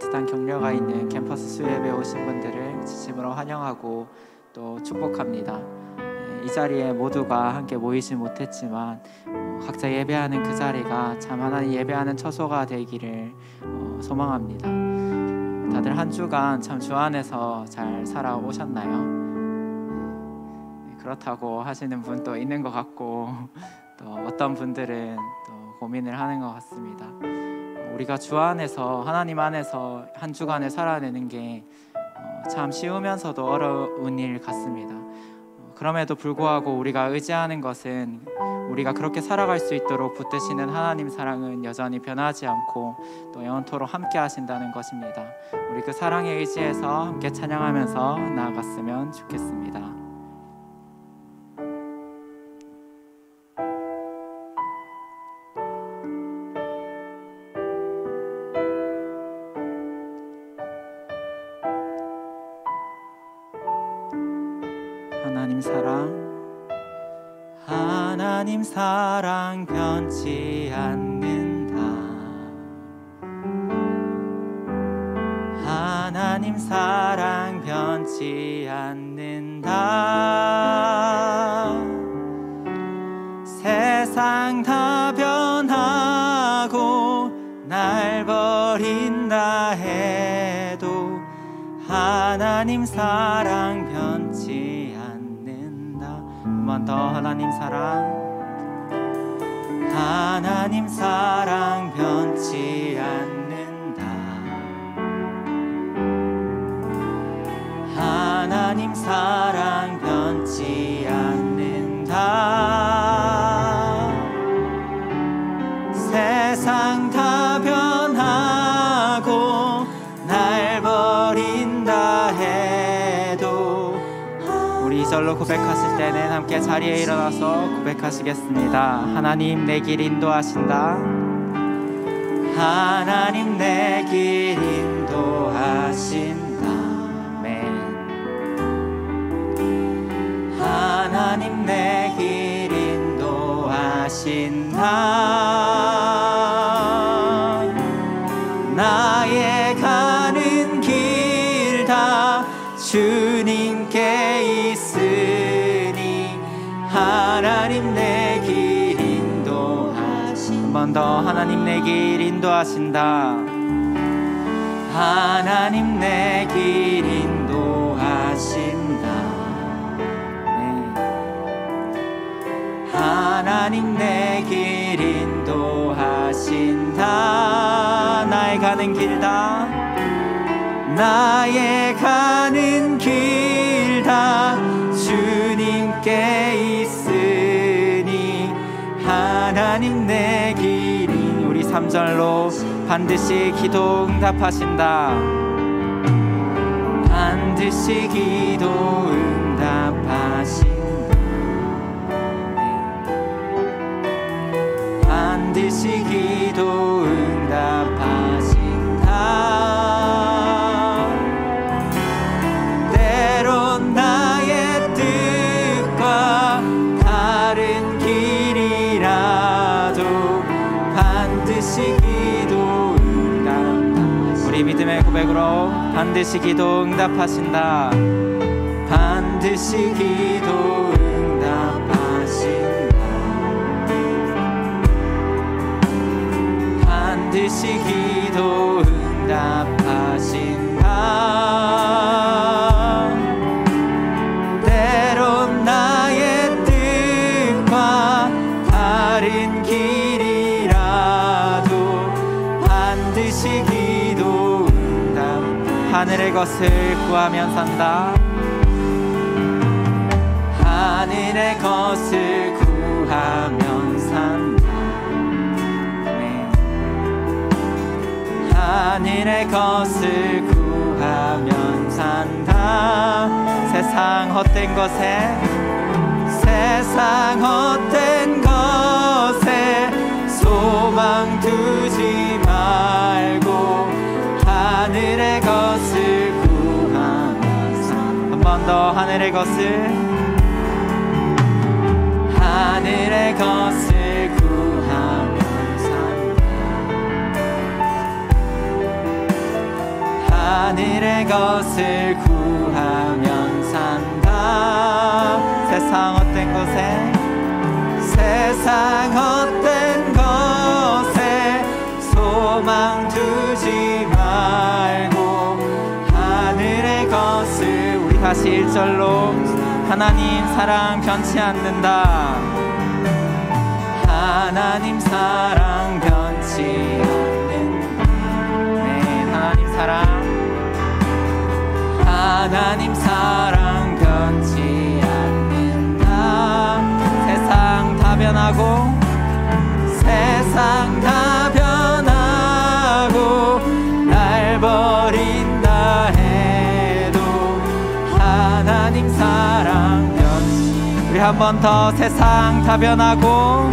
비슷한 격려가 있는 캠퍼스 수요예배에 오신 분들을 진심으로 환영하고 또 축복합니다. 이 자리에 모두가 함께 모이지 못했지만 각자 예배하는 그 자리가 참 하나님 예배하는 처소가 되기를 소망합니다. 다들 한 주간 참 주 안에서 잘 살아오셨나요? 그렇다고 하시는 분도 있는 것 같고 또 어떤 분들은 또 고민을 하는 것 같습니다. 우리가 주 안에서 하나님 안에서 한 주간을 살아내는 게 참 쉬우면서도 어려운 일 같습니다. 그럼에도 불구하고 우리가 의지하는 것은 우리가 그렇게 살아갈 수 있도록 붙드시는 하나님 사랑은 여전히 변하지 않고 또 영원토록 함께 하신다는 것입니다. 우리 그 사랑에 의지해서 함께 찬양하면서 나아갔으면 좋겠습니다. 하나님 사랑 변치 않는다. 하나님 사랑 변치 않는다. 세상 다 변하고 날 버린다 해도 하나님 사랑 변치 않는다. 한 번 더 하나님 사랑. 하나님 사랑 변치 않는다. 하나님 사랑 변치 않는다. 세상 다 변하고 날 버린다 해도 우리 2절로 고백하실 때는 함께 자리에 일어나서 고백하시겠습니다. 하나님 내 길 인도하신다. 하나님 내 길 인도하신다. 아멘. 하나님 내 길 인도하신다. 나의 가는 길 다 주님께 있으니 하나님 내 길 인도하신다. 한 번 더 하나님 내 길 인도하신다. 하나님 내 길 인도하신다. 네. 하나님 내 길 인도하신다. 나의 가는 길 다 나의 가는 길 다 주님께 있으니 하나님 내 길이 우리 3절로 반드시 기도 응답하신다. 반드시 기도 응답하신다. 반드시 기도 응답하신다. 때론 나의 뜻과 다른 길이라도 반드시 기도 응답하신다. 우리 믿음의 고백으로 반드시 기도 응답하신다. 반드시 기도 응답하신다. 반드시 기도 응답하신다. 때론 나의 뜻과 다른 길이라도 반드시 기도 응답. 하늘의 것을 구하면 산다. 하늘의 것을 구하면 산다. 하늘의 것을 구하면 산다. 세상 헛된 것에 세상 헛된 것에 소망 두지 말고 하늘의 것을 구하면 산다. 한 번 더 하늘의 것을 하늘의 것을 구하면 산다. 하늘의 것을 구하면 산다. 세상 헛된 것에 세상 헛된 것에 소망 두지 말고 하늘의 것을. 우리 다시 1절로 하나님 사랑 변치 않는다. 하나님 사랑 변치 않는다. 네, 하나님 사랑, 하나님 사랑 변치 않는다. 세상 다 변하고 세상 다 변하고 날 버린다 해도 하나님 사랑 변치. 우리 한 번 더. 세상 다 변하고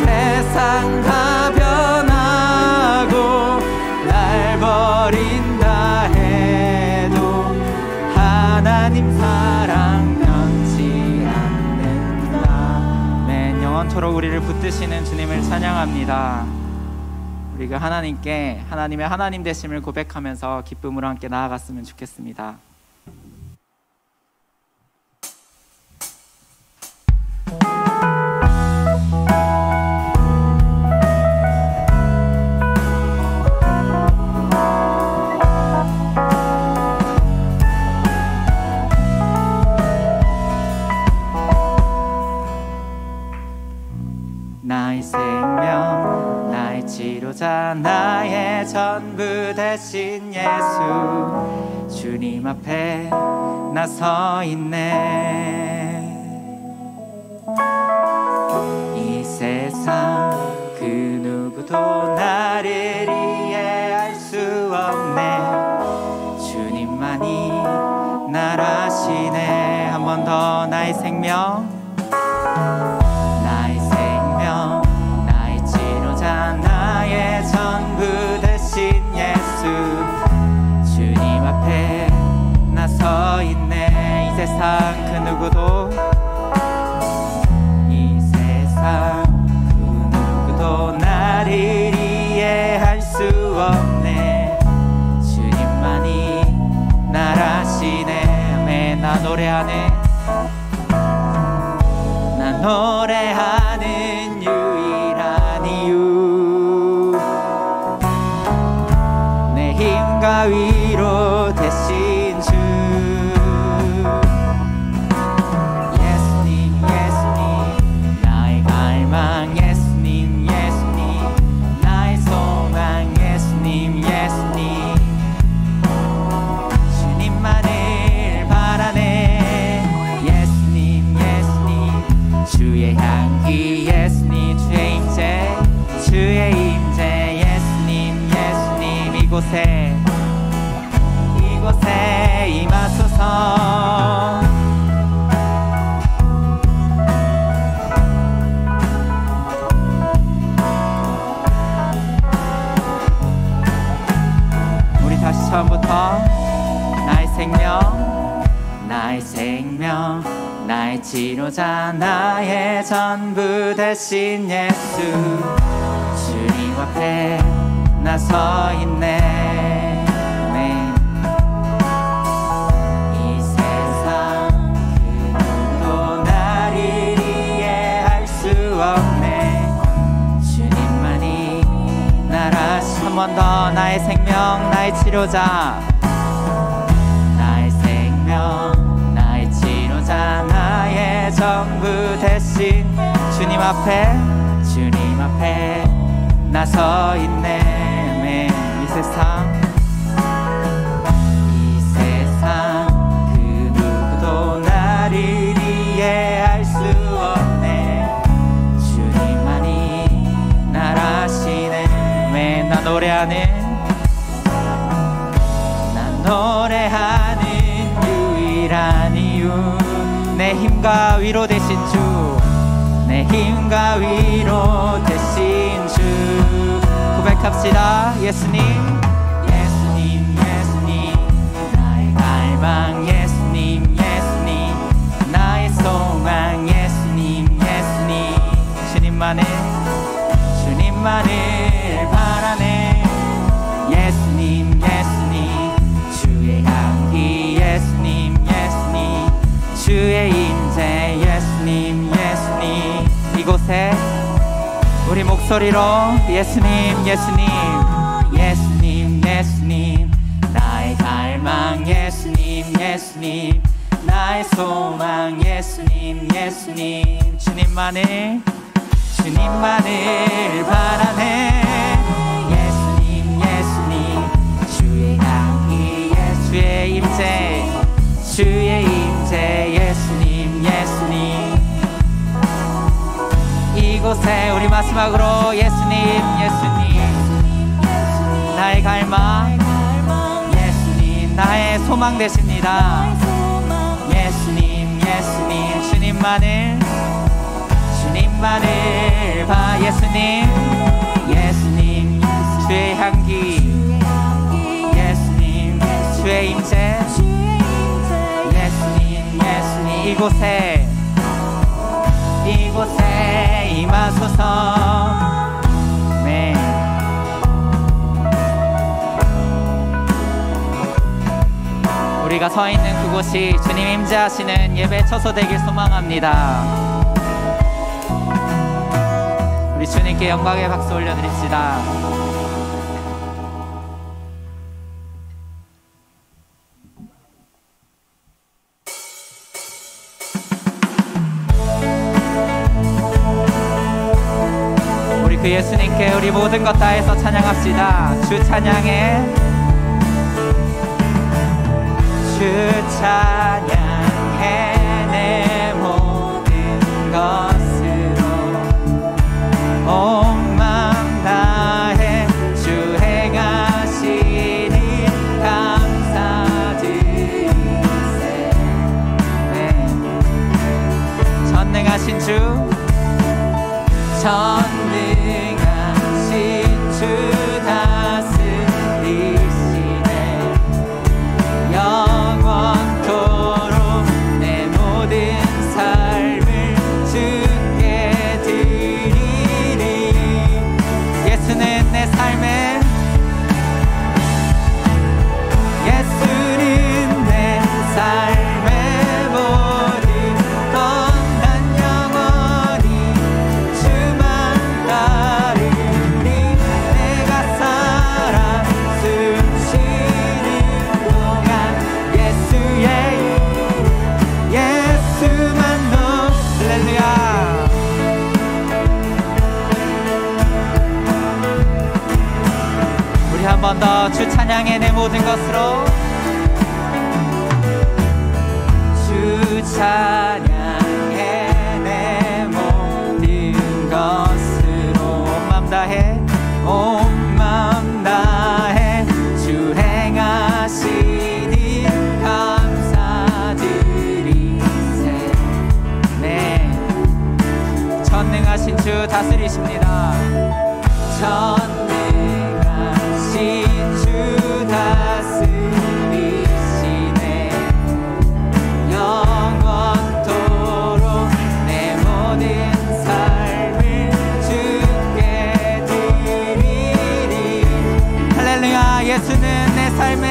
세상 다 변하고 날 버린다 해도 하나님 사랑 변치 않는다. 맨 영원토록 우리를 붙드시는 주님을 찬양합니다. 우리가 하나님께 하나님의 하나님 되심을 고백하면서 기쁨으로 함께 나아갔으면 좋겠습니다. 나의 생명, 나의 치료자, 나의 전부 되신 예수, 주님 앞에 나 서 있네. 이 세상 그 누구도 나를 이해할 수 없네. 주님만이 날 아시네. 한 번 더. 나의 생명, 나의 생명, 나의 치료자, 나의 전부 되신 예수, 주님 앞에 나 서 있네. 이 세상 그 누구도, 이 세상 그 누구도 나를 이해할 수 없네. 주님만이 날 아시네. 아멘. 나 노래하네. 나 노래하는 유일한 이유, 내 힘과 위로 되신 주. 예수님 예수님 나의 갈망, 예수님 예수님 나의 소망, 예수님 예수님 주님만을 바라네. 예수님 예수님 주의 향기, 예수님 주의 임재, 주의 임재, 예수님 예수님 이곳에 임하소서. 우리 다시 처음부터. 나의 생명, 나의 생명, 나의 치료자, 나의 전부 되신 예수, 주님 앞에 나 서 있네. 네. 이 세상 그 누구도 나를 이해할 수 없네. 주님만이 날 아시. 한 번 더. 나의 생명, 나의 치료자, 나의 생명, 나의 치료자, 나의 전부 되신 주님 앞에, 주님 앞에 나 서 있네. 아멘. 이 세상 그 누구도 나를 이해할 수 없네. 주님만이 날 아시네. 아멘. 나 노래하는, 노래하는 유일한 이유, 내 힘과 위로 되신 주, 내 힘과 위로 되신 주. 고백합시다. 예수님 예수님 예수님 나의 갈망, 예수님 예수님 나의 소망, 예수님 예수님 주님만을 바라네. 예수님 주의 임재 예수님 예수님. 이곳에 우리 목소리로 예수님 예수님 예수님 예수님. 나의 갈망 예수님 예수님. 나의 소망 예수님 예수님. 주님만을 바라네. 예수님 예수님. 주의 향기 주의 임재 주의 임재 예수님 예수님. 이곳에 우리 마지막으로 예수님 예수님. 나의 갈망 예수님. 나의 소망 되십니다. 예수님 예수님. 주님만을 봐. 예수님 예수님. 주의 향기 예수님. 주의 임재 예수님 예수님. 이곳에 임하소서. 네. 우리가 서 있는 그곳이 주님 임재하시는 예배 처소 되길 소망합니다. 우리 주님께 영광의 박수 올려드립시다. 우리 그 예수님께 우리 모든 것 다해서 찬양합시다. 주 찬양해 주 찬양해 내 모든 것으로 온 마음 다해 주 행하신 일 감사드리세. 네. 전능하신 주 다스리시네. 영원토록 내 모든 삶을 주께 드리리. 예수는 내 삶의 모든 것 난 영원히 주만 따르리. 내가 살아 숨쉬는 동안 예수만 너. 할렐루야. 우리 한 번 더 주 찬양해 내 모든 것으로. 주 찬양해 내 모든 것으로 온 맘 다해 주 행하신 일 감사드리세. 네. 전능하신 주 다스리십니다. 전능하신 주 다스리시네. 영원토록 내 모든 삶을 주께 드리리. 할렐루야. 예수는 내 삶의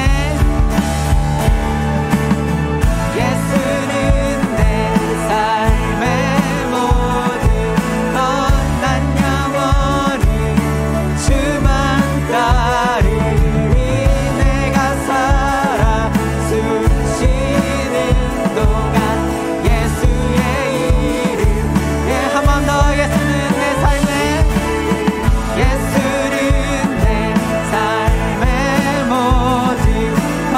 모든 것 난 영원히 주만 따르리. 내가 살아 숨쉬는 동안 예수의 이름. 예, 한 번 더. 예수는 내 삶의 모든 것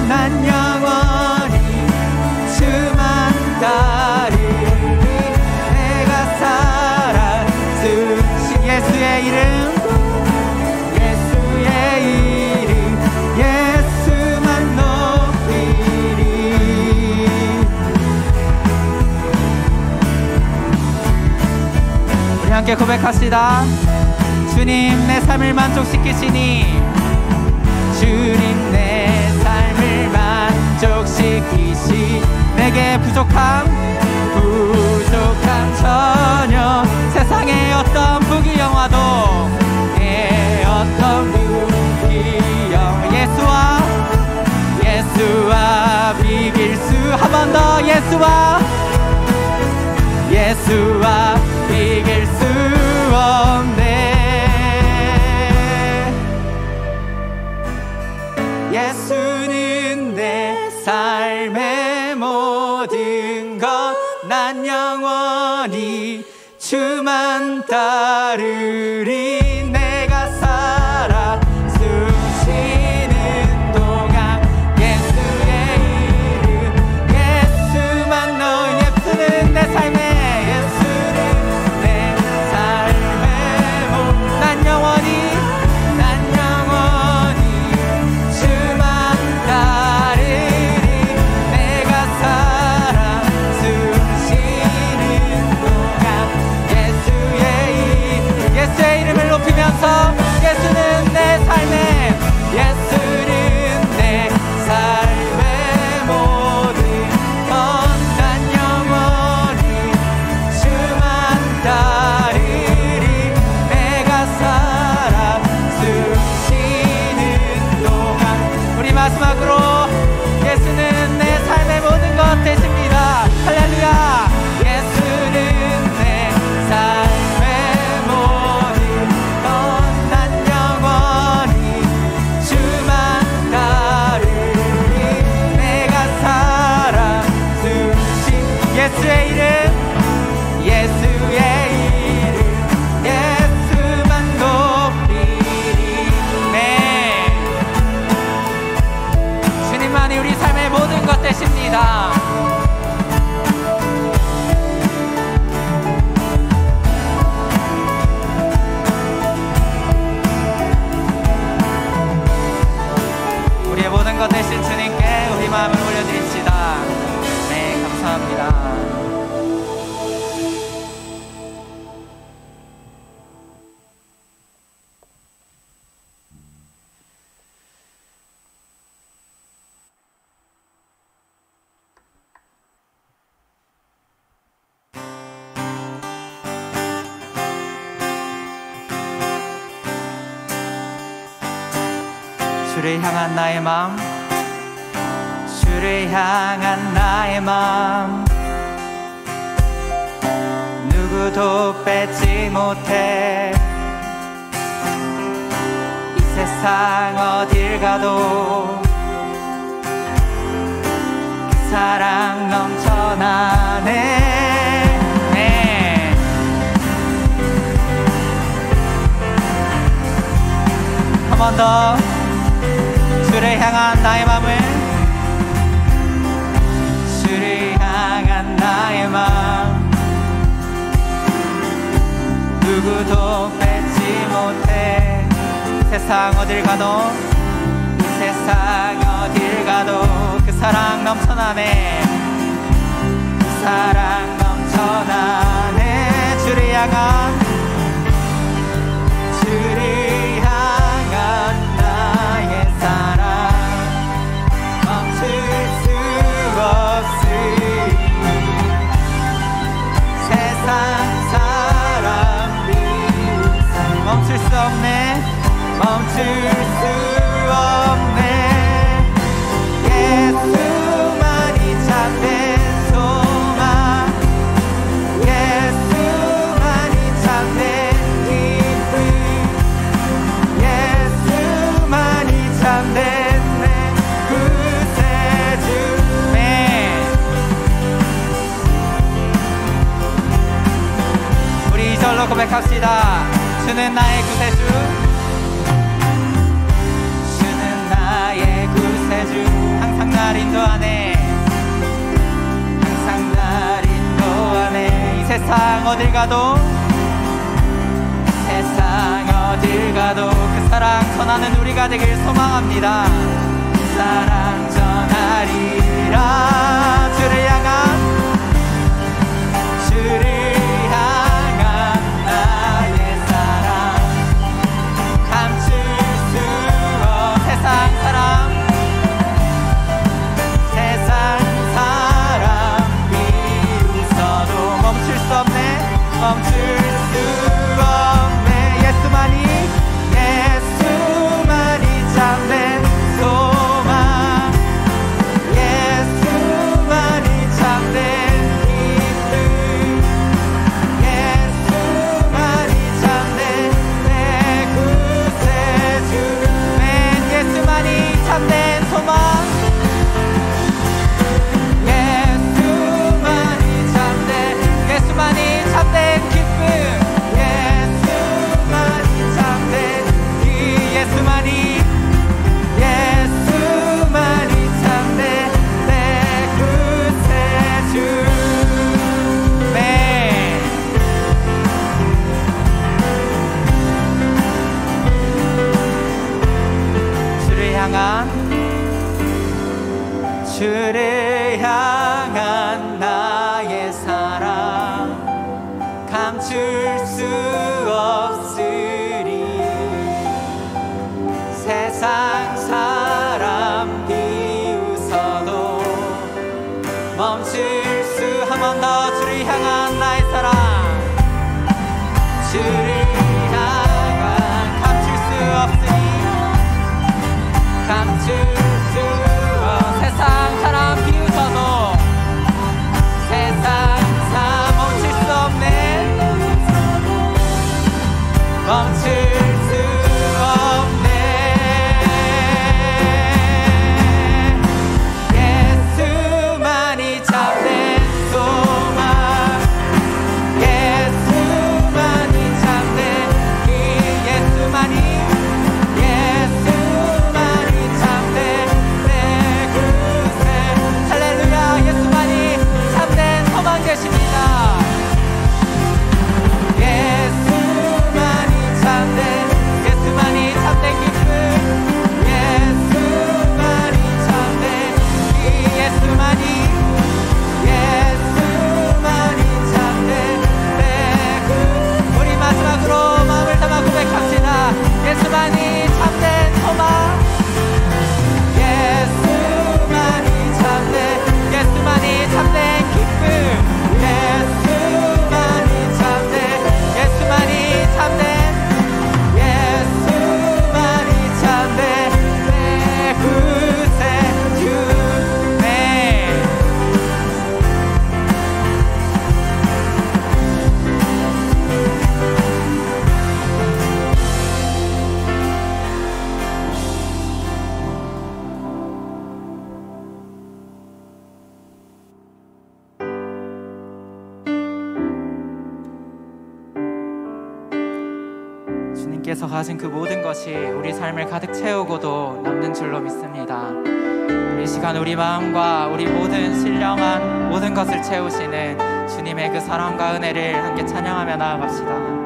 난 영원히 주만 따르리. 내가 살아 숨쉬 예수의 이름 예수만 높이리. 우리 함께 고백합시다. 주님 내 삶을 만족시키시니. 주님 내 삶을 만족시키시. 내게 부족함 전혀 세상의 어떤 부귀영화도 어떤 부귀영 예수와 비길 수. 한 번 더. 예수 예수와 이길 수 없네. 예수는 내 삶의 모든 것, 난 영원히 주만 따르리. 내가 살아 숨쉬는 동안 예수의 이름, 예수만 너. 예수는 내 삶의, 예수는 내 삶의 난 영원히 주만 따르리. 내가 살아 숨쉬는 동안 예수의 이름을 높이면서 예수는 내 삶의, 예수는 내 삶의 모든 것, 난 영원히 주만 따르리. 내가 살아 숨쉬는 동안. 우리 마지막으로 예수는 내 삶의 모든 것 되십니다. 할렐루야. 예수는 내 삶의 모든 것, 난 영원히 주만 따르리. 내가 살아 숨쉬 예수의 이름, 예수의 이름, 예수만 높이리. 네, 주님만이 우리 삶의 모든 것 되십니다. 우리의 모든 것 되신 주님께 우리 마음을 올려드립시다. 네, 감사합니다. 주를 향한 나의 마음, 주를 향한 나의 마음, 누구도 뺏지 못해. 이 세상 어딜 가도 그 사랑 넘쳐나네. 네. 한 번 더. 주를 향한 나의 마음을, 주를 향한 나의 마음, 누구도 뺏지 못해. 세상 어딜 가도, 세상 어딜 가도 그 사랑 넘쳐나네. 그 사랑 넘쳐나네. 주를 향한, 주를 향한 나의 사랑 멈출 수 없으니. 세상 사람 비웃음 멈출 수 없네. 멈출 수 없네. 예수만이 참된 소망, 예수만이 참된 기쁨, 예수만이 참된 내 구세주네. 우리 이절로 고백합시다. 주는 나의 구세주, 주는 나의 구세주, 항상 날 인도하네. 항상 날 인도하네. 이 세상 어딜 가도, 세상 어딜 가도 그 사랑 전하는 우리가 되길 소망합니다. 그 사랑 전하리라. 주를 향한, 주를 향한 나의 사랑 감출 수 없. 세상 사람, 세상 사람 비웃어도 멈출 수 없네. 멈출 수 없네. 예수만이, 예수만이 참된 소망, 예수만이 참된 멈출 수 한 번 더 주를 향한 나의 사랑 주를 향한 감출 수 없으니 감출 수 세상 사람 비웃어도 세상 사 멈출 수 없네 멈출 주님께서 가진 그 모든 것이 우리 삶을 가득 채우고도 남는 줄로 믿습니다. 이 시간 우리 마음과 우리 모든 신령한 모든 것을 채우시는 주님의 그 사랑과 은혜를 함께 찬양하며 나아갑시다.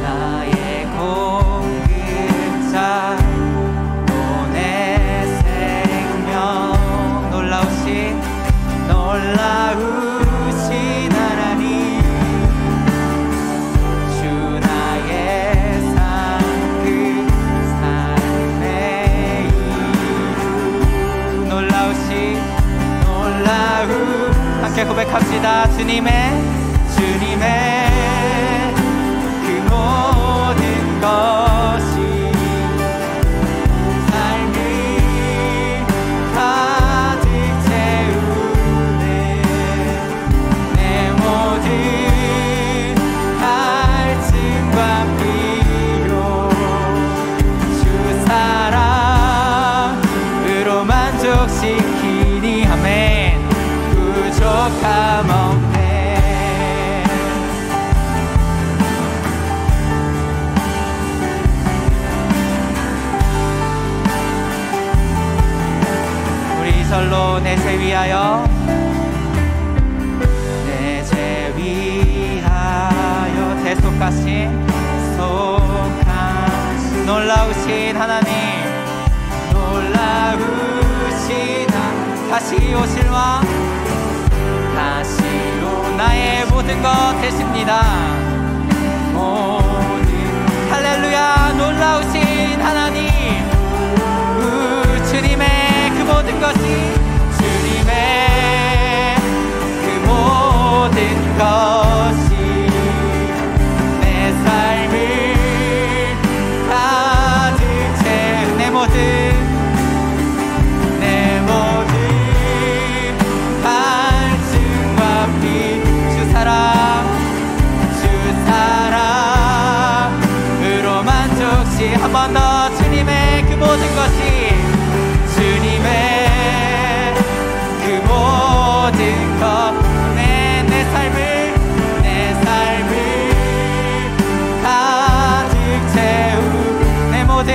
나의 공급자 또 내 생명 놀라우신 하나님 주 나의 삶 그 삶의 이유 놀라우신 함께 고백합시다. 주님의 그 모든 것이 삶을 가득 채우네. 내 모든 갈증과 필요 주 사랑으로 만족시키니 아멘. 부족함 없네. 절로 내 죄 위하여 대속하신 놀라우신 하나님 다시 오실 왕 다시 오 나의 모든 것 되십니다. 모든 할렐루야 놀라우신 하나님 주님의 그 모든 것이 주님의 그 모든 것이 내 삶을 가득 채운 내 모든 갈증과 피 주 사랑으로 만족시 한 번 더 주님의 그 모든 것이 주님의 그 모든 것 내 삶을 가득 채운 내 모든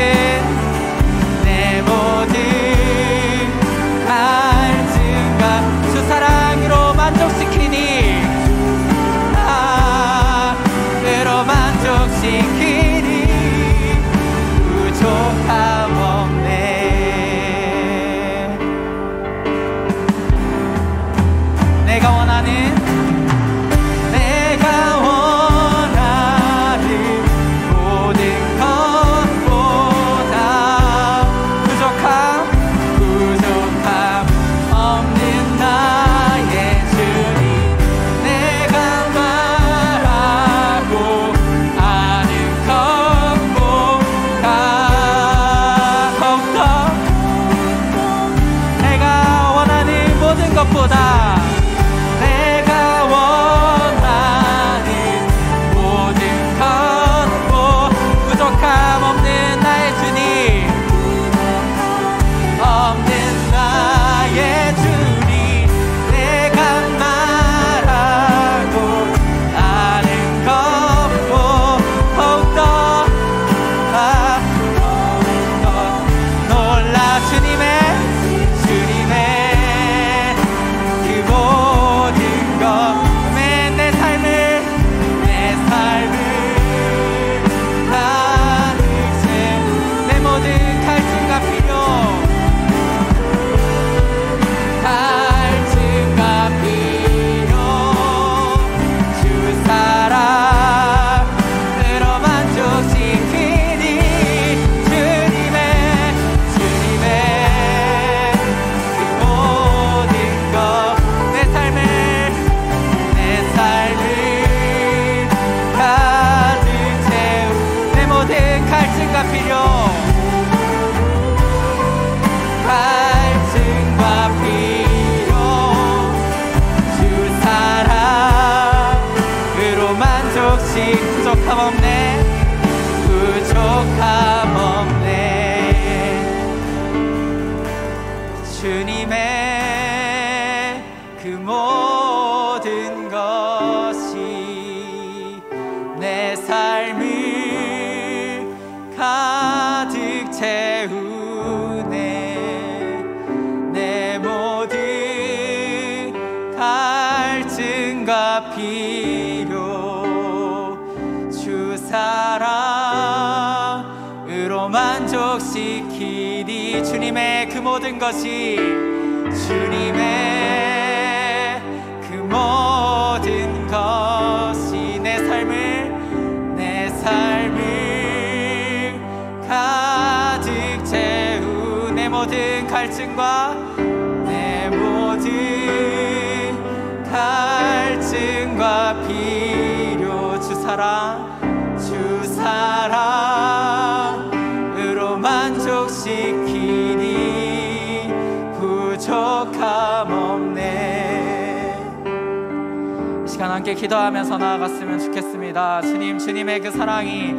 갈증과 주 사랑으로 만족시키니 만족시키니 갈증과 필요, 갈증과 필요, 주 사랑으로 만족시. 부족함 없네, 부족함 없네. 주님의 그 모든 것이 내 삶을 가득 채우네. 내 모든 갈증과 필요 주 사랑으로 만족시키리. 주님의 그 모든 것이, 주님의 그 모든 것이 내 삶을 가득 채우. 내 모든 갈증과, 내 모든 갈증과 필요 주 사랑으로 만족시키니 부족함 없네. 이 시간 함께 기도하면서 나아갔으면 좋겠습니다. 주님의 그 사랑이,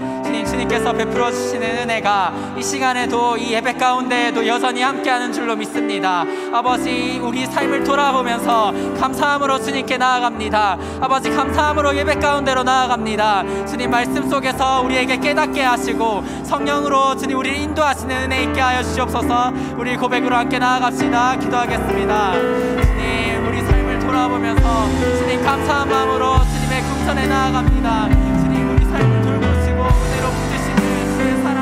주님께서 베풀어 주시는 은혜가 이 시간에도, 이 예배 가운데에도 여전히 함께하는 줄로 믿습니다. 아버지, 우리 삶을 돌아보면서 감사함으로 주님께 나아갑니다. 아버지, 감사함으로 예배 가운데로 나아갑니다. 주님 말씀 속에서 우리에게 깨닫게 하시고 성령으로 주님 우리를 인도하시는 은혜 있게 하여 주시옵소서. 우리 고백으로 함께 나아갑시다. 기도하겠습니다. 주님, 우리 삶을 돌아보면서 주님 감사한 마음으로 주님의 궁전에 나아갑니다. 주님, 우리 삶을 돌보시고 은혜로 붙드시는 주의 사랑,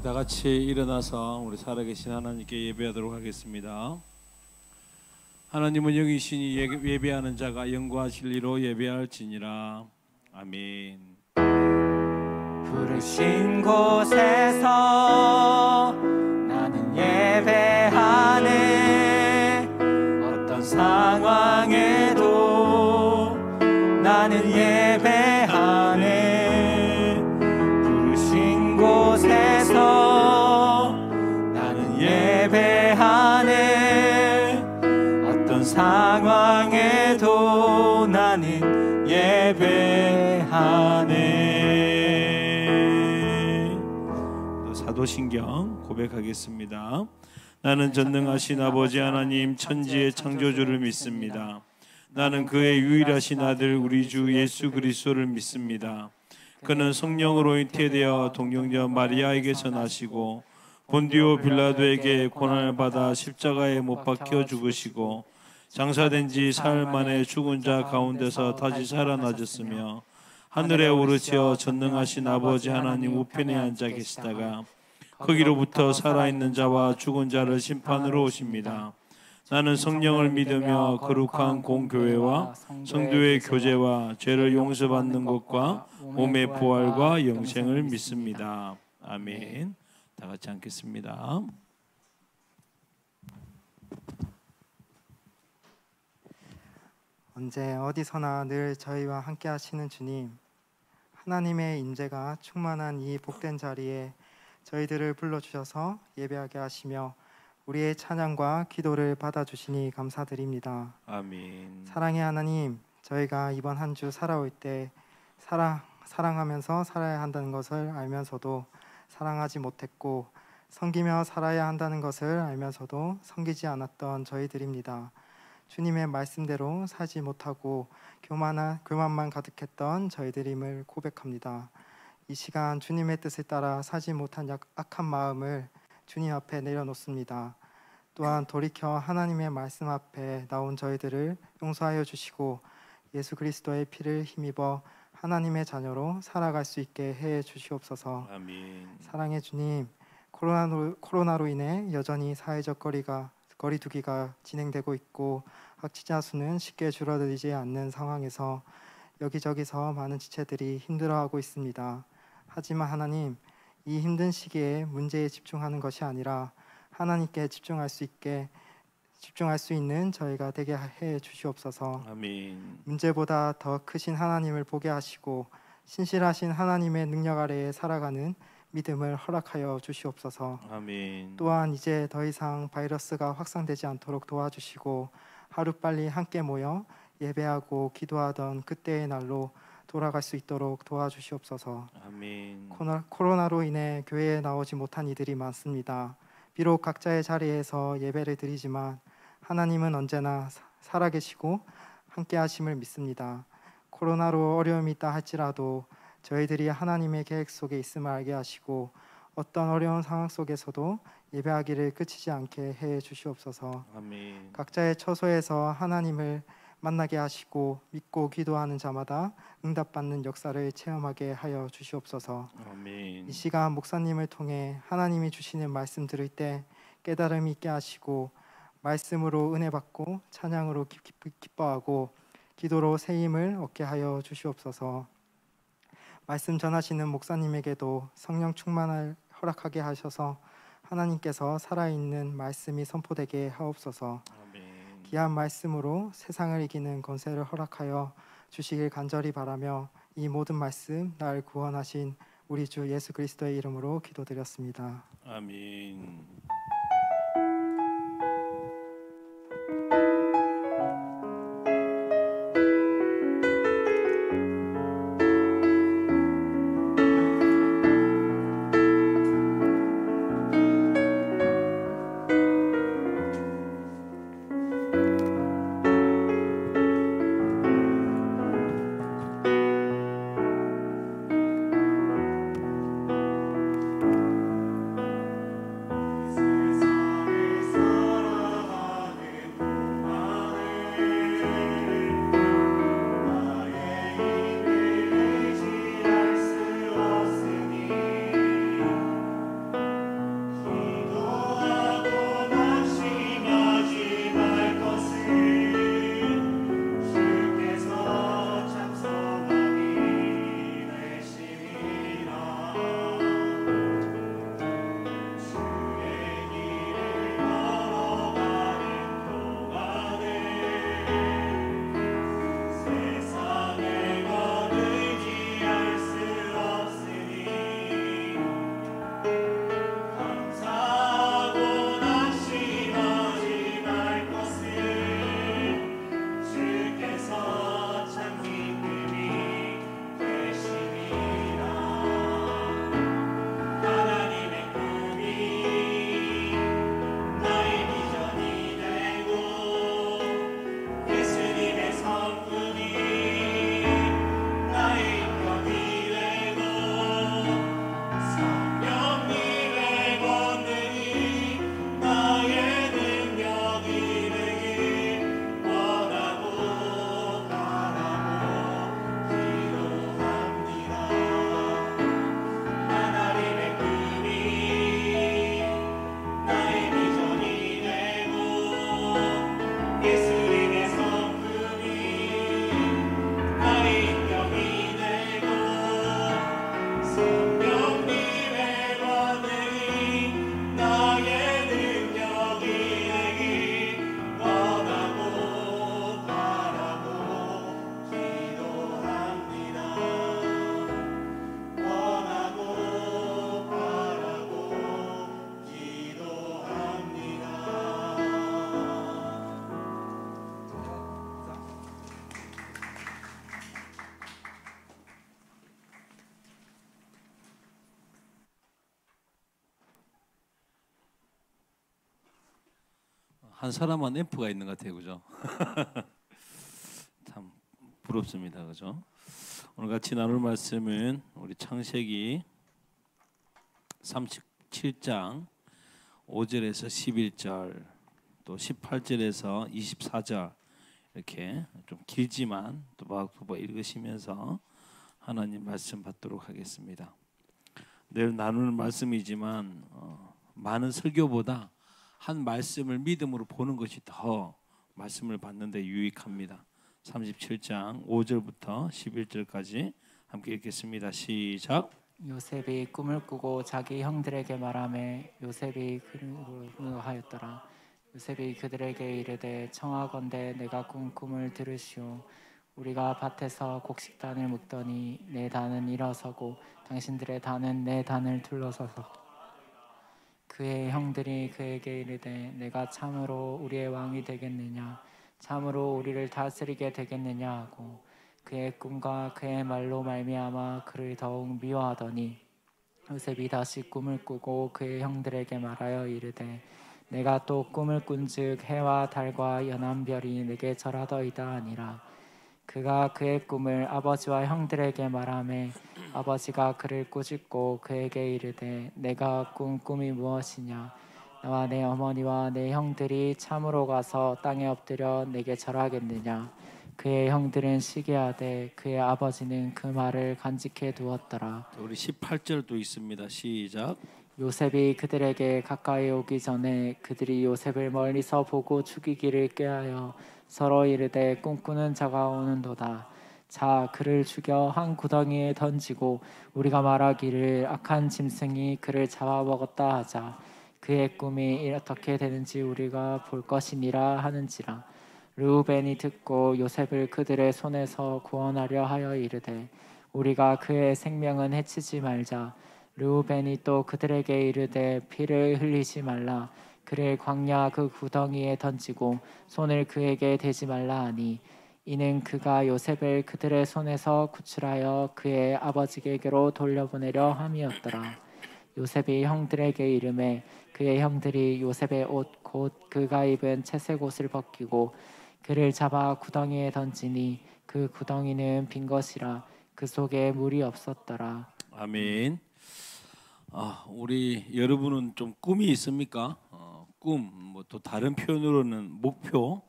다 같이 일어나서 우리 살아계신 하나님께 예배하도록 하겠습니다. 하나님은 영이시니 예배하는 자가 영과 진리로 예배할지니라. 아멘. 부르신 곳에서 나는 예배하네. 어떤 상황에도 나는 예배하네. 부르신 곳에서 나는 예배하네. 어떤 상황에도 나는 예배하네. 사도신경 고백하겠습니다. 나는 전능하신 아버지 하나님 천지의 창조주를 믿습니다. 나는 그의 유일하신 아들 우리 주 예수 그리스도를 믿습니다. 그는 성령으로 잉태되어 동정녀 마리아에게서 나시고 본디오 빌라도에게 고난을 받아 십자가에 못 박혀 죽으시고 장사된 지 사흘 만에 죽은 자 가운데서 다시 살아나셨으며 하늘에 오르시어 전능하신 아버지 하나님 우편에 앉아 계시다가 거기로부터 살아있는 자와 죽은 자를 심판으로 오십니다. 나는 성령을 믿으며 거룩한 공교회와 성도의 교제와 죄를 용서받는 것과 몸의 부활과 영생을 믿습니다. 아멘. 다 같이 앉겠습니다. 언제 어디서나 늘 저희와 함께 하시는 주님, 하나님의 임재가 충만한 이 복된 자리에 저희들을 불러주셔서 예배하게 하시며 우리의 찬양과 기도를 받아주시니 감사드립니다. 아멘. 사랑의 하나님, 저희가 이번 한 주 살아올 때 사랑하면서 살아야 한다는 것을 알면서도 사랑하지 못했고 섬기며 살아야 한다는 것을 알면서도 섬기지 않았던 저희들입니다. 주님의 말씀대로 살지 못하고 교만만 가득했던 저희들임을 고백합니다. 이 시간 주님의 뜻을 따라 살지 못한 악한 마음을 주님 앞에 내려놓습니다. 또한 돌이켜 하나님의 말씀 앞에 나온 저희들을 용서하여 주시고 예수 그리스도의 피를 힘입어 하나님의 자녀로 살아갈 수 있게 해 주시옵소서. 아멘. 사랑의 주님, 코로나로 인해 여전히 사회적 거리두기가 진행되고 있고 확진자 수는 쉽게 줄어들지 않는 상황에서 여기저기서 많은 지체들이 힘들어하고 있습니다. 하지만 하나님, 이 힘든 시기에 문제에 집중하는 것이 아니라 하나님께 집중할 수 있는 저희가 되게 해 주시옵소서. 아멘. 문제보다 더 크신 하나님을 보게 하시고 신실하신 하나님의 능력 아래에 살아가는 믿음을 허락하여 주시옵소서. 아멘. 또한 이제 더 이상 바이러스가 확산되지 않도록 도와주시고 하루빨리 함께 모여 예배하고 기도하던 그때의 날로 돌아갈 수 있도록 도와주시옵소서. 아멘. 코로나로 인해 교회에 나오지 못한 이들이 많습니다. 비록 각자의 자리에서 예배를 드리지만 하나님은 언제나 살아계시고 함께 하심을 믿습니다. 코로나로 어려움이 있다 할지라도 저희들이 하나님의 계획 속에 있음을 알게 하시고 어떤 어려운 상황 속에서도 예배하기를 그치지 않게 해 주시옵소서. 아멘. 각자의 처소에서 하나님을 만나게 하시고 믿고 기도하는 자마다 응답받는 역사를 체험하게 하여 주시옵소서. 아멘. 이 시간 목사님을 통해 하나님이 주시는 말씀 들을 때 깨달음이 있게 하시고 말씀으로 은혜 받고 찬양으로 기뻐하고 기도로 새 힘을 얻게 하여 주시옵소서. 말씀 전하시는 목사님에게도 성령 충만을 허락하게 하셔서 하나님께서 살아있는 말씀이 선포되게 하옵소서. 아멘. 귀한 말씀으로 세상을 이기는 권세를 허락하여 주시길 간절히 바라며 이 모든 말씀 날 구원하신 우리 주 예수 그리스도의 이름으로 기도드렸습니다. 아멘. 한 사람만 앰프가 있는 것 같아요, 그죠? 참 부럽습니다, 그죠? 오늘 같이 나눌 말씀은 우리 창세기 37장 5절에서 11절, 또 18절에서 24절 이렇게 좀 길지만 또박또박 읽으시면서 하나님 말씀 받도록 하겠습니다. 늘 나누는 말씀이지만 많은 설교보다 한 말씀을 믿음으로 보는 것이 더 말씀을 받는 데 유익합니다. 37장 5절부터 11절까지 함께 읽겠습니다. 시작. 요셉이 꿈을 꾸고 자기 형들에게 말하매 요셉이 그러하였더라. 요셉이 그들에게 이르되 청하건대 내가 꾼 꿈을 들으시오. 우리가 밭에서 곡식단을 묶더니 내 단은 일어서고 당신들의 단은 내 단을 둘러서서 그의 형들이 그에게 이르되 내가 참으로 우리의 왕이 되겠느냐, 참으로 우리를 다스리게 되겠느냐 하고 그의 꿈과 그의 말로 말미암아 그를 더욱 미워하더니 요셉이 다시 꿈을 꾸고 그의 형들에게 말하여 이르되 내가 또 꿈을 꾼즉 해와 달과 연한 별이 내게 절하더이다 하니라. 그가 그의 꿈을 아버지와 형들에게 말하매 아버지가 그를 꾸짖고 그에게 이르되 내가 꾼 꿈이 무엇이냐, 나와 내 어머니와 내 형들이 참으로 가서 땅에 엎드려 내게 절하겠느냐. 그의 형들은 시기하되 그의 아버지는 그 말을 간직해 두었더라. 우리 18절도 있습니다. 시작. 요셉이 그들에게 가까이 오기 전에 그들이 요셉을 멀리서 보고 죽이기를 꾀하여 서로 이르되 꿈꾸는 자가 오는도다. 자, 그를 죽여 한 구덩이에 던지고 우리가 말하기를 악한 짐승이 그를 잡아먹었다 하자. 그의 꿈이 어떻게 되는지 우리가 볼 것이니라 하는지라. 르우벤이 듣고 요셉을 그들의 손에서 구원하려 하여 이르되 우리가 그의 생명은 해치지 말자. 르우벤이 또 그들에게 이르되 피를 흘리지 말라. 그를 광야 그 구덩이에 던지고 손을 그에게 대지 말라 하니 이는 그가 요셉을 그들의 손에서 구출하여 그의 아버지에게로 돌려보내려 함이었더라. 요셉이 형들에게 이르매 그의 형들이 요셉의 옷 곧 그가 입은 채색 옷을 벗기고 그를 잡아 구덩이에 던지니 그 구덩이는 빈 것이라 그 속에 물이 없었더라. 아멘. 우리 여러분은 좀 꿈이 있습니까? 꿈, 뭐 또 다른 표현으로는 목표,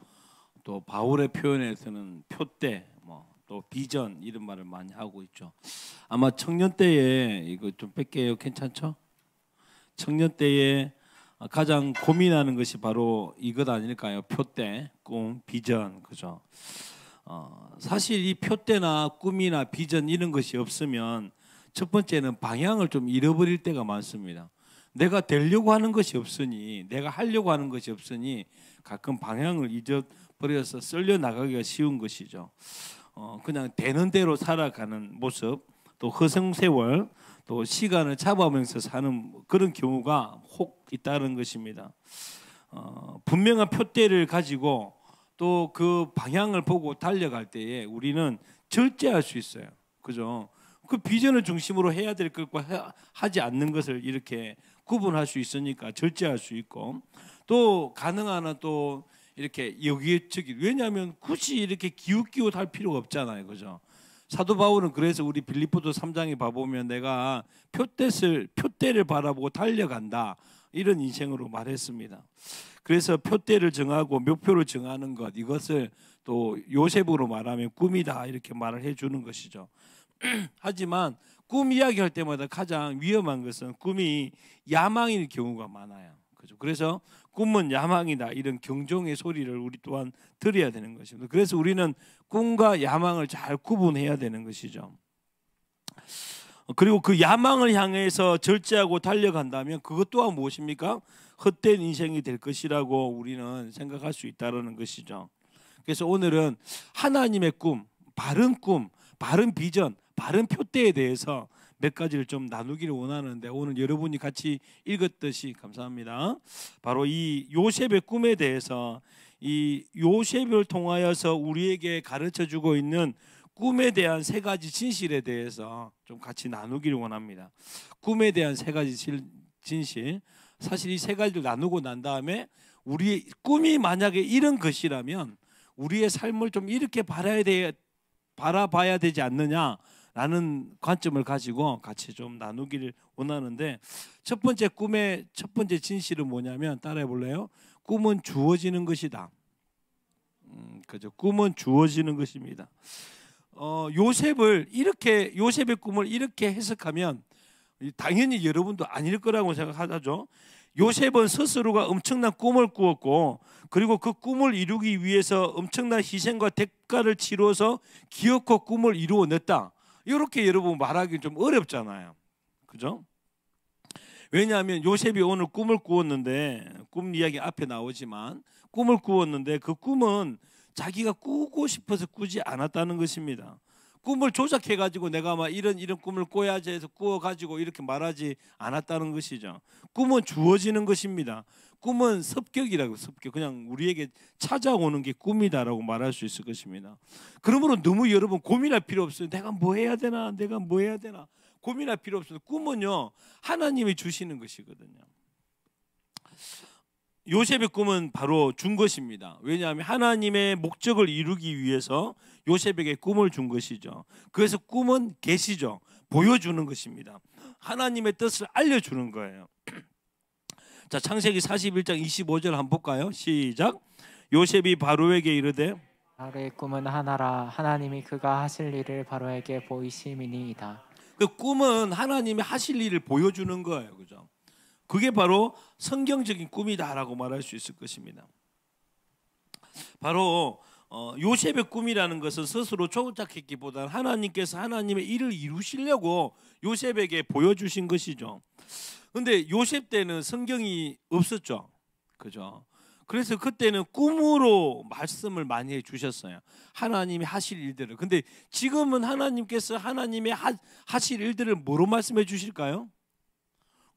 또 바울의 표현에서는 표대, 뭐 또 비전 이런 말을 많이 하고 있죠. 아마 청년 때에 이거 좀 뺄게요. 괜찮죠? 청년 때에 가장 고민하는 것이 바로 이것 아닐까요? 표대, 꿈, 비전, 그죠? 사실 이 표대나 꿈이나 비전 이런 것이 없으면 첫 번째는 방향을 좀 잃어버릴 때가 많습니다. 내가 되려고 하는 것이 없으니, 내가 하려고 하는 것이 없으니 가끔 방향을 잊어버려서 썰려 나가기가 쉬운 것이죠. 그냥 되는 대로 살아가는 모습, 또 허송세월, 또 시간을 잡아오면서 사는 그런 경우가 혹 있다는 것입니다. 분명한 표대를 가지고 또 그 방향을 보고 달려갈 때에 우리는 절제할 수 있어요. 그죠? 그 비전을 중심으로 해야 될 것과 하지 않는 것을 이렇게 구분할 수 있으니까 절제할 수 있고, 또 가능한 한 또 이렇게 여기저기, 왜냐하면 굳이 이렇게 기웃기웃할 필요가 없잖아요, 그죠? 사도 바울은 그래서 우리 빌립보서 3장에 봐보면 내가 표대를 바라보고 달려간다 이런 인생으로 말했습니다. 그래서 표대를 정하고 목표를 정하는 것, 이것을 또 요셉으로 말하면 꿈이다 이렇게 말을 해주는 것이죠. 하지만 꿈 이야기할 때마다 가장 위험한 것은 꿈이 야망인 경우가 많아요. 그죠? 그래서 꿈은 야망이다 이런 경종의 소리를 우리 또한 들어야 되는 것입니다. 그래서 우리는 꿈과 야망을 잘 구분해야 되는 것이죠. 그리고 그 야망을 향해서 절제하고 달려간다면 그것 또한 무엇입니까? 헛된 인생이 될 것이라고 우리는 생각할 수 있다는 것이죠. 그래서 오늘은 하나님의 꿈, 바른 비전, 바른 표대에 대해서 몇 가지를 좀 나누기를 원하는데, 오늘 여러분이 같이 읽었듯이 감사합니다. 바로 이 요셉의 꿈에 대해서, 이 요셉을 통하여서 우리에게 가르쳐주고 있는 꿈에 대한 세 가지 진실에 대해서 좀 같이 나누기를 원합니다. 꿈에 대한 세 가지 진실, 사실 이 세 가지를 나누고 난 다음에 우리의 꿈이 만약에 이런 것이라면 우리의 삶을 좀 이렇게 바라봐야 되지 않느냐라는 관점을 가지고 같이 좀 나누기를 원하는데, 첫 번째 꿈의 첫 번째 진실은 뭐냐면, 따라해 볼래요? 꿈은 주어지는 것이다. 그죠? 꿈은 주어지는 것입니다. 요셉의 꿈을 이렇게 해석하면 당연히 여러분도 아닐 거라고 생각하죠. 요셉은 스스로가 엄청난 꿈을 꾸었고, 그리고 그 꿈을 이루기 위해서 엄청난 희생과 대가를 치러서 기어코 꿈을 이루어냈다. 이렇게 여러분 말하기 좀 어렵잖아요. 그죠? 왜냐하면 요셉이 오늘 꿈을 꾸었는데, 꿈 이야기 앞에 나오지만 꿈을 꾸었는데 그 꿈은 자기가 꾸고 싶어서 꾸지 않았다는 것입니다. 꿈을 조작해가지고 내가 막 이런 꿈을 꿔야지 해서 꾸어가지고 이렇게 말하지 않았다는 것이죠. 꿈은 주어지는 것입니다. 꿈은 습격이라고, 습격. 그냥 우리에게 찾아오는 게 꿈이다라고 말할 수 있을 것입니다. 그러므로 너무 여러분 고민할 필요 없어요. 내가 뭐 해야 되나? 내가 뭐 해야 되나? 고민할 필요 없어요. 꿈은요, 하나님이 주시는 것이거든요. 요셉의 꿈은 바로 준 것입니다. 왜냐하면 하나님의 목적을 이루기 위해서 요셉에게 꿈을 준 것이죠. 그래서 꿈은 계시죠. 보여주는 것입니다. 하나님의 뜻을 알려주는 거예요. 자, 창세기 41장 25절 한번 볼까요? 시작. 요셉이 바로에게 이르되, 바로의 꿈은 하나라. 하나님이 그가 하실 일을 바로에게 보이심이니이다. 그 꿈은 하나님이 하실 일을 보여주는 거예요. 그죠? 그게 바로 성경적인 꿈이다라고 말할 수 있을 것입니다. 바로 요셉의 꿈이라는 것은 스스로 조작했기보다는 하나님께서 하나님의 일을 이루시려고 요셉에게 보여주신 것이죠. 그런데 요셉 때는 성경이 없었죠. 그죠? 그래서 그때는 꿈으로 말씀을 많이 해주셨어요. 하나님이 하실 일들을. 근데 지금은 하나님께서 하나님의 하실 일들을 뭐로 말씀해 주실까요?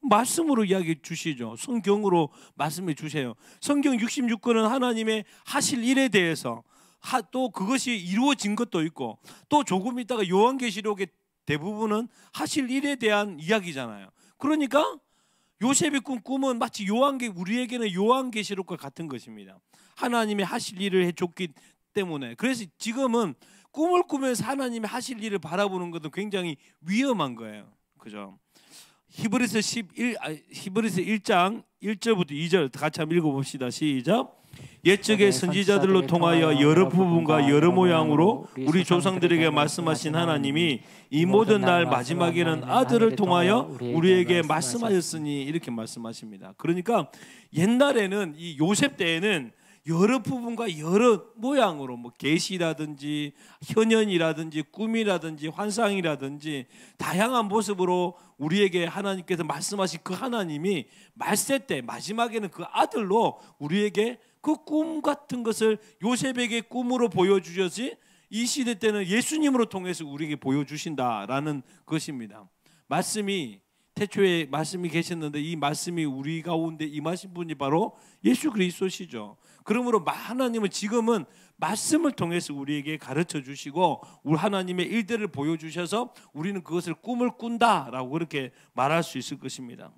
말씀으로 이야기해 주시죠. 성경으로 말씀해 주세요. 성경 66권은 하나님의 하실 일에 대해서, 또 그것이 이루어진 것도 있고, 또 조금 있다가 요한계시록의 대부분은 하실 일에 대한 이야기잖아요. 그러니까 요셉이 꾼 꿈은 마치 우리에게는 요한계시록과 같은 것입니다. 하나님의 하실 일을 해줬기 때문에. 그래서 지금은 꿈을 꾸면서 하나님의 하실 일을 바라보는 것도 굉장히 위험한 거예요. 그죠? 히브리서 1장 1절부터 2절 같이 한번 읽어봅시다. 시작. 옛적의 선지자들로 통하여 여러 부분과 여러 모양으로 우리 조상들에게 말씀하신 하나님이 이 모든 날 마지막에는 아들을 통하여 우리에게 말씀하셨으니, 이렇게 말씀하십니다. 그러니까 옛날에는 이 요셉 때에는 여러 부분과 여러 모양으로, 뭐 계시라든지 현현이라든지 꿈이라든지 환상이라든지 다양한 모습으로 우리에게 하나님께서 말씀하신 그 하나님이 말세 때 마지막에는 그 아들로 우리에게 그 꿈 같은 것을 요셉에게 꿈으로 보여주셨지, 이 시대 때는 예수님으로 통해서 우리에게 보여주신다라는 것입니다. 말씀이, 태초에 말씀이 계셨는데 이 말씀이 우리 가운데 임하신 분이 바로 예수 그리스도시죠. 그러므로 하나님은 지금은 말씀을 통해서 우리에게 가르쳐 주시고 우리 하나님의 일들을 보여주셔서 우리는 그것을 꿈을 꾼다라고 그렇게 말할 수 있을 것입니다.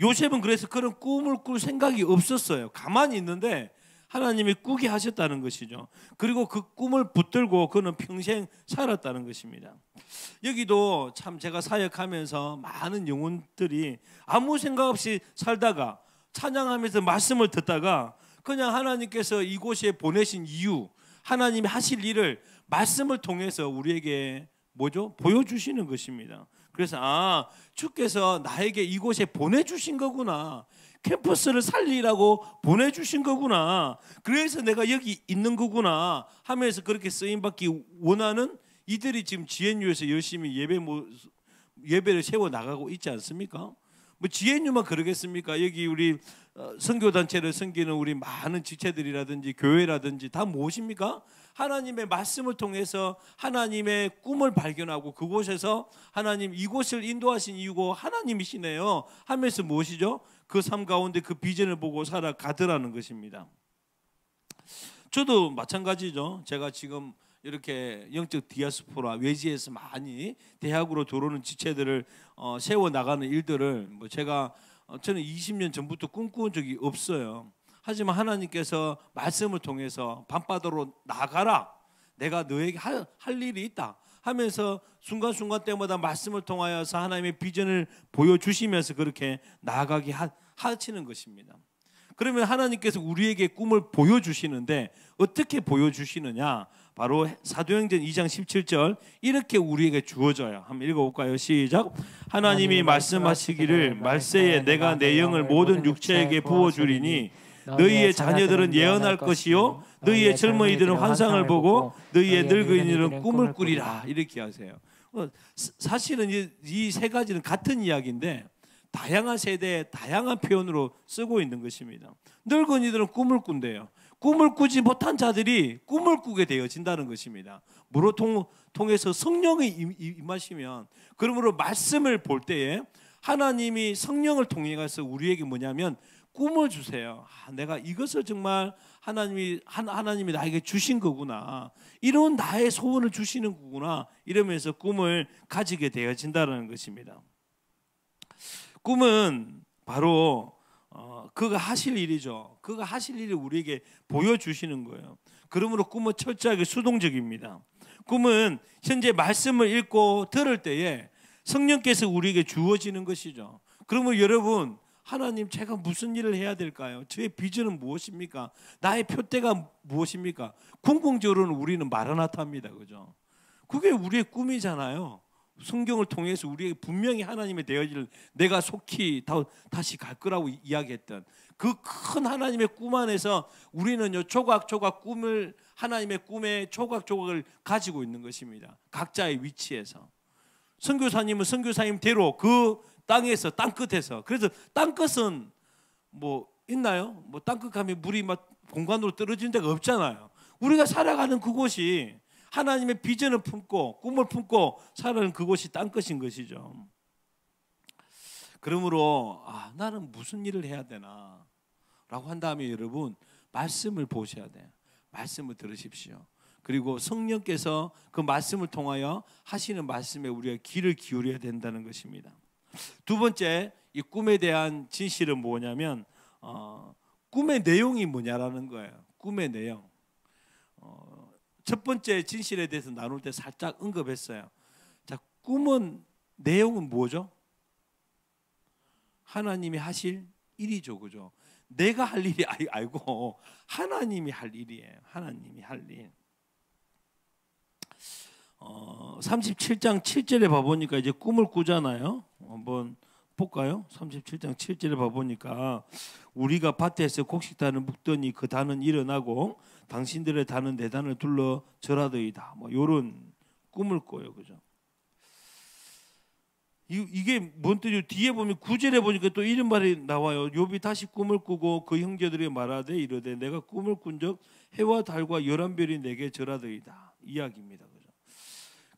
요셉은 그래서 그런 꿈을 꿀 생각이 없었어요. 가만히 있는데 하나님이 꾸게 하셨다는 것이죠. 그리고 그 꿈을 붙들고 그는 평생 살았다는 것입니다. 여기도 참 제가 사역하면서 많은 영혼들이 아무 생각 없이 살다가 찬양하면서 말씀을 듣다가 그냥 하나님께서 이곳에 보내신 이유, 하나님이 하실 일을 말씀을 통해서 우리에게 보여주시는 것입니다. 그래서 주께서 나에게 이곳에 보내주신 거구나, 캠퍼스를 살리라고 보내주신 거구나, 그래서 내가 여기 있는 거구나 하면서 그렇게 쓰임받기 원하는 이들이 지금 GNU에서 열심히 예배를 세워나가고 있지 않습니까? 뭐 GNU만 그러겠습니까? 여기 우리 선교단체를 섬기는 우리 많은 지체들이라든지 교회라든지 다 무엇입니까? 하나님의 말씀을 통해서 하나님의 꿈을 발견하고 그곳에서 하나님 이곳을 인도하신 이유고 하나님이시네요 하면서 무엇이죠? 그 삶 가운데 그 비전을 보고 살아가더라는 것입니다. 저도 마찬가지죠. 제가 지금 이렇게 영적 디아스포라 외지에서 많이 대학으로 들어오는 지체들을 세워나가는 일들을 제가 저는 20년 전부터 꿈꿔본 적이 없어요. 하지만 하나님께서 말씀을 통해서 밤바다로 나가라, 내가 너에게 할 일이 있다 하면서 순간순간 때마다 말씀을 통하여서 하나님의 비전을 보여주시면서 그렇게 나아가게 하시는 것입니다. 그러면 하나님께서 우리에게 꿈을 보여주시는데 어떻게 보여주시느냐? 바로 사도행전 2장 17절 이렇게 우리에게 주어져요. 한번 읽어볼까요? 시작. 하나님이 말씀하시기를 말세에 내가 내 영을 모든 육체에게 부어주리니 너희의 자녀들은 예언할 것이요 너희의 젊은이들은 환상을 보고 너희의 늙은이들은 꿈을 꾸리라. 이렇게 하세요. 사실은 이 세 가지는 같은 이야기인데 다양한 세대에 다양한 표현으로 쓰고 있는 것입니다. 늙은이들은 꿈을 꾼대요. 꿈을 꾸지 못한 자들이 꿈을 꾸게 되어진다는 것입니다. 무로 통해서 성령이 임하시면, 그러므로 말씀을 볼 때에 하나님이 성령을 통해서 우리에게 뭐냐면 꿈을 주세요. 내가 이것을 정말 하나님이 나에게 주신 거구나, 이런 나의 소원을 주시는 거구나, 이러면서 꿈을 가지게 되어진다는 것입니다. 꿈은 바로 그가 하실 일이죠. 그가 하실 일을 우리에게 보여주시는 거예요. 그러므로 꿈은 철저하게 수동적입니다. 꿈은 현재 말씀을 읽고 들을 때에 성령께서 우리에게 주어지는 것이죠. 그러면 여러분, 하나님, 제가 무슨 일을 해야 될까요? 저의 비전은 무엇입니까? 나의 표대가 무엇입니까? 궁극적으로는 우리는 마라나타입니다. 그죠? 그게 우리의 꿈이잖아요. 성경을 통해서 우리에게 분명히 하나님의 되어질 내가 속히 다시 갈 거라고 이야기했던 그 큰 하나님의 꿈 안에서 우리는요, 조각조각 꿈을, 하나님의 꿈의 조각조각을 가지고 있는 것입니다. 각자의 위치에서. 선교사님은 선교사님대로 그 땅에서, 땅끝에서. 그래서 땅끝은 뭐 있나요? 뭐 땅끝 가면 물이 막 공간으로 떨어지는 데가 없잖아요. 우리가 살아가는 그곳이 하나님의 비전을 품고 꿈을 품고 살아가는 그곳이 땅끝인 것이죠. 그러므로 나는 무슨 일을 해야 되나 라고 한 다음에 여러분, 말씀을 보셔야 돼요. 말씀을 들으십시오. 그리고 성령께서 그 말씀을 통하여 하시는 말씀에 우리가 귀를 기울여야 된다는 것입니다. 두 번째, 이 꿈에 대한 진실은 뭐냐면 꿈의 내용이 뭐냐라는 거예요. 꿈의 내용. 첫 번째 진실에 대해서 나눌 때 살짝 언급했어요. 자, 꿈은 내용은 뭐죠? 하나님이 하실 일이죠, 그죠? 내가 할 일이 아니고 하나님이 할 일이에요. 하나님이 할 일. 37장 7절에 봐보니까 이제 꿈을 꾸잖아요. 한번 볼까요? 37장 7절에 봐보니까 우리가 밭에서 곡식단을 묶더니 그 단은 일어나고 당신들의 단은 내 단을 둘러 절하더이다. 뭐 이런 꿈을 꿔요, 그죠? 이게 뭔 뜻이요? 뒤에 보면 9절에 보니까 또 이런 말이 나와요. 욥이 다시 꿈을 꾸고 그 형제들이 말하되 이르되 내가 꿈을 꾼적 해와 달과 열한 별이 내게 절하더이다. 이야기입니다, 그죠?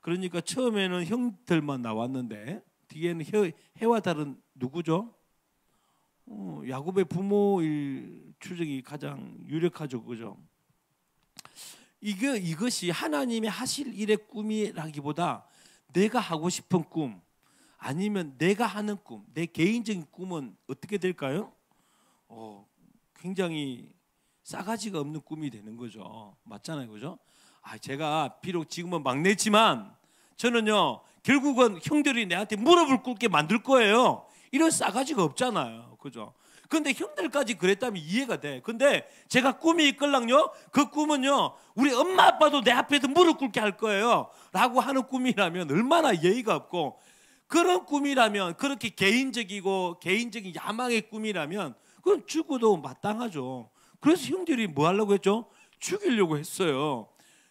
그러니까 처음에는 형들만 나왔는데 뒤에는 해와 달은 누구죠? 야곱의 부모일 추정이 가장 유력하죠, 그죠? 이것이 하나님이 하실 일의 꿈이라기보다 내가 하고 싶은 꿈, 아니면 내가 하는 꿈, 내 개인적인 꿈은 어떻게 될까요? 굉장히 싸가지가 없는 꿈이 되는 거죠. 맞잖아요, 그죠? 제가 비록 지금은 막내지만 저는요, 결국은 형들이 내한테 무릎을 꿇게 만들 거예요. 이런 싸가지가 없잖아요, 그죠? 근데 형들까지 그랬다면 이해가 돼. 근데 제가 꿈이 있걸랑요, 그 꿈은요, 우리 엄마 아빠도 내 앞에서 무릎 꿇게 할 거예요 라고 하는 꿈이라면 얼마나 예의가 없고, 그런 꿈이라면, 그렇게 개인적이고 개인적인 야망의 꿈이라면 그건 죽어도 마땅하죠. 그래서 형들이 뭐 하려고 했죠? 죽이려고 했어요.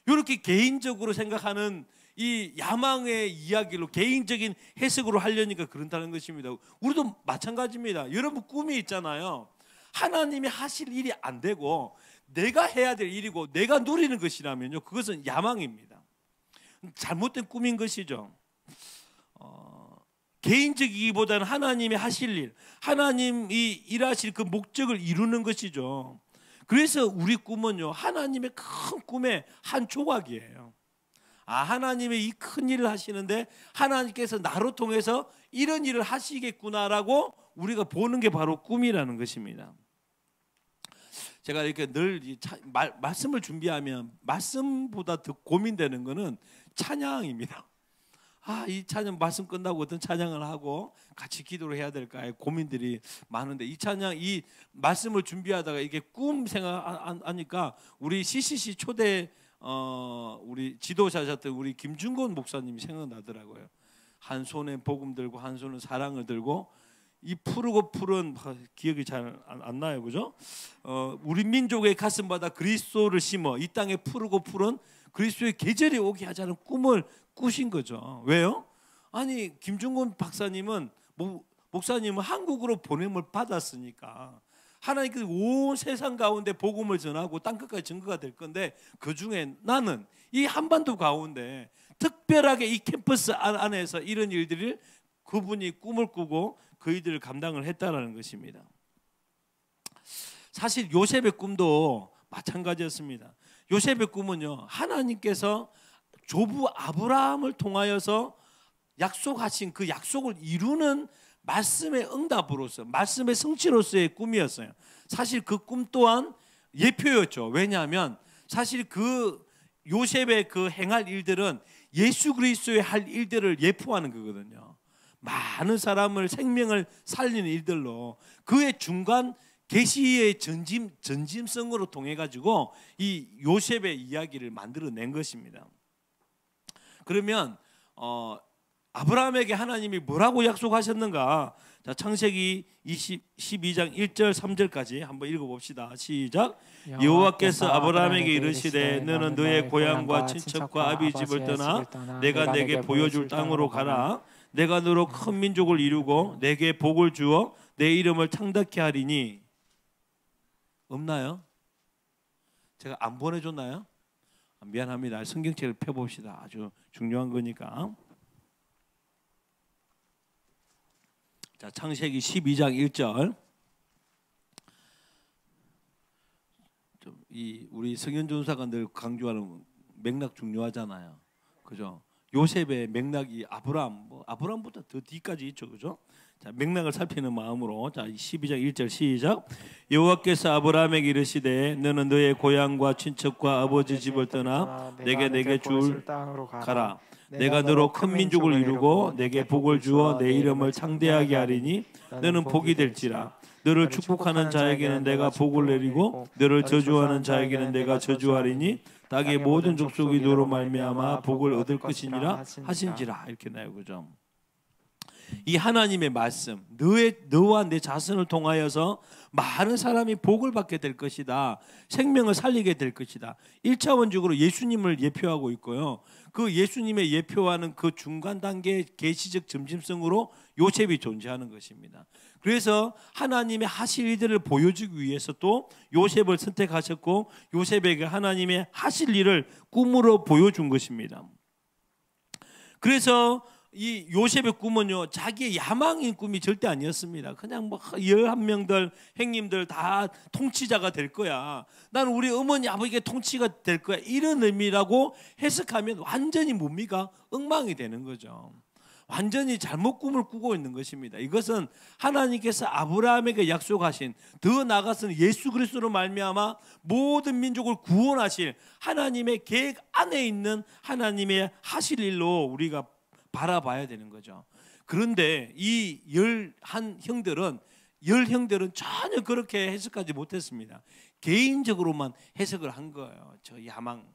이렇게 개인적으로 생각하는 이 야망의 이야기로 개인적인 해석으로 하려니까 그런다는 것입니다. 우리도 마찬가지입니다. 여러분 꿈이 있잖아요. 하나님이 하실 일이 안 되고 내가 해야 될 일이고 내가 누리는 것이라면요, 그것은 야망입니다. 잘못된 꿈인 것이죠. 개인적이기보다는 하나님이 하실 일, 하나님이 일하실 그 목적을 이루는 것이죠. 그래서 우리 꿈은요, 하나님의 큰 꿈의 한 조각이에요. 하나님의 이 큰 일을 하시는데 하나님께서 나로 통해서 이런 일을 하시겠구나라고 우리가 보는 게 바로 꿈이라는 것입니다. 제가 이렇게 늘 말씀을 준비하면 말씀보다 더 고민되는 것은 찬양입니다. 이 찬양 말씀 끝나고 어떤 찬양을 하고 같이 기도를 해야 될까 고민들이 많은데 이 찬양 이 말씀을 준비하다가 이게 꿈 생각하니까 우리 CCC 초대 우리 지도자셨던 우리 김준곤 목사님이 생각나더라고요. 한 손에 복음 들고 한 손은 사랑을 들고 이 푸르고 푸른 기억이 잘 안 나요, 그죠? 우리 민족의 가슴마다 그리스도를 심어 이 땅에 푸르고 푸른 그리스도의 계절이 오게 하자는 꿈을 꾸신 거죠. 왜요? 아니 김준곤 박사님은 목사님은 한국으로 보냄을 받았으니까 하나님께서 온 세상 가운데 복음을 전하고 땅끝까지 증거가 될 건데 그 중에 나는 이 한반도 가운데 특별하게 이 캠퍼스 안에서 이런 일들을 그분이 꿈을 꾸고 그 일들을 감당을 했다라는 것입니다. 사실 요셉의 꿈도 마찬가지였습니다. 요셉의 꿈은요, 하나님께서 조부 아브라함을 통하여서 약속하신 그 약속을 이루는 말씀의 응답으로서, 말씀의 성취로서의 꿈이었어요. 사실 그 꿈 또한 예표였죠. 왜냐하면 사실 그 요셉의 그 행할 일들은 예수 그리스도의 할 일들을 예표하는 거거든요. 많은 사람을 생명을 살리는 일들로 그의 중간 계시의 전짐성으로 통해 가지고 이 요셉의 이야기를 만들어낸 것입니다. 그러면 아브라함에게 하나님이 뭐라고 약속하셨는가? 자, 창세기 12장 1절 3절까지 한번 읽어봅시다. 시작. 여호와께서 아브라함에게 이르시되 너는 너의 고향과 친척과 아비 집을 떠나 내가 내게 보여줄 땅으로 가라. 내가 너로 큰 민족을 이루고 내게 복을 주어 내 이름을 창답케 하리니. 없나요? 제가 안 보내줬나요? 미안합니다. 성경책을 펴봅시다. 아주 중요한 거니까. 자, 창세기 12장 1절. 우리 성현 전사가 늘 강조하는 맥락 중요하잖아요. 그죠? 요셉의 맥락이 아브라함보다 더 뒤까지 있죠. 그죠? 자, 맥락을 살피는 마음으로 자, 12장 1절 시작. 여호와께서 아브라함에게 이르시되 너는 너의 고향과 친척과 아버지 집을 떠나 내게 줄 땅으로 가라. 내가 너로 큰 민족을 이루고 내게 복을 주어 내 이름을 창대하게 하리니 너는 복이 될지라. 너를 축복하는 자에게는 내가 복을 내리고 너를 저주하는 자에게는 내가 저주하리니 땅의 모든 족속이 너로 말미암아 복을 얻을 것이니라 하신지라. 이렇게 나요. 그죠? 이 하나님의 말씀, 너와 내 자손을 통하여서 많은 사람이 복을 받게 될 것이다. 생명을 살리게 될 것이다. 1차원적으로 예수님을 예표하고 있고요. 그 예수님의 예표하는 그 중간 단계의 계시적 점진성으로 요셉이 존재하는 것입니다. 그래서 하나님의 하실 일들을 보여주기 위해서 또 요셉을 선택하셨고 요셉에게 하나님의 하실 일을 꿈으로 보여준 것입니다. 그래서 이 요셉의 꿈은요, 자기의 야망인 꿈이 절대 아니었습니다. 그냥 11명들 형님들 다 통치자가 될 거야. 나는 우리 어머니 아버지가 통치가 될 거야. 이런 의미라고 해석하면 완전히 뭡니까? 엉망이 되는 거죠. 완전히 잘못 꿈을 꾸고 있는 것입니다. 이것은 하나님께서 아브라함에게 약속하신, 더 나아가서는 예수 그리스도로 말미암아 모든 민족을 구원하실 하나님의 계획 안에 있는 하나님의 하실 일로 우리가 바라봐야 되는 거죠. 그런데 이 11형들은 전혀 그렇게 해석하지 못했습니다. 개인적으로만 해석을 한 거예요. 저 야망,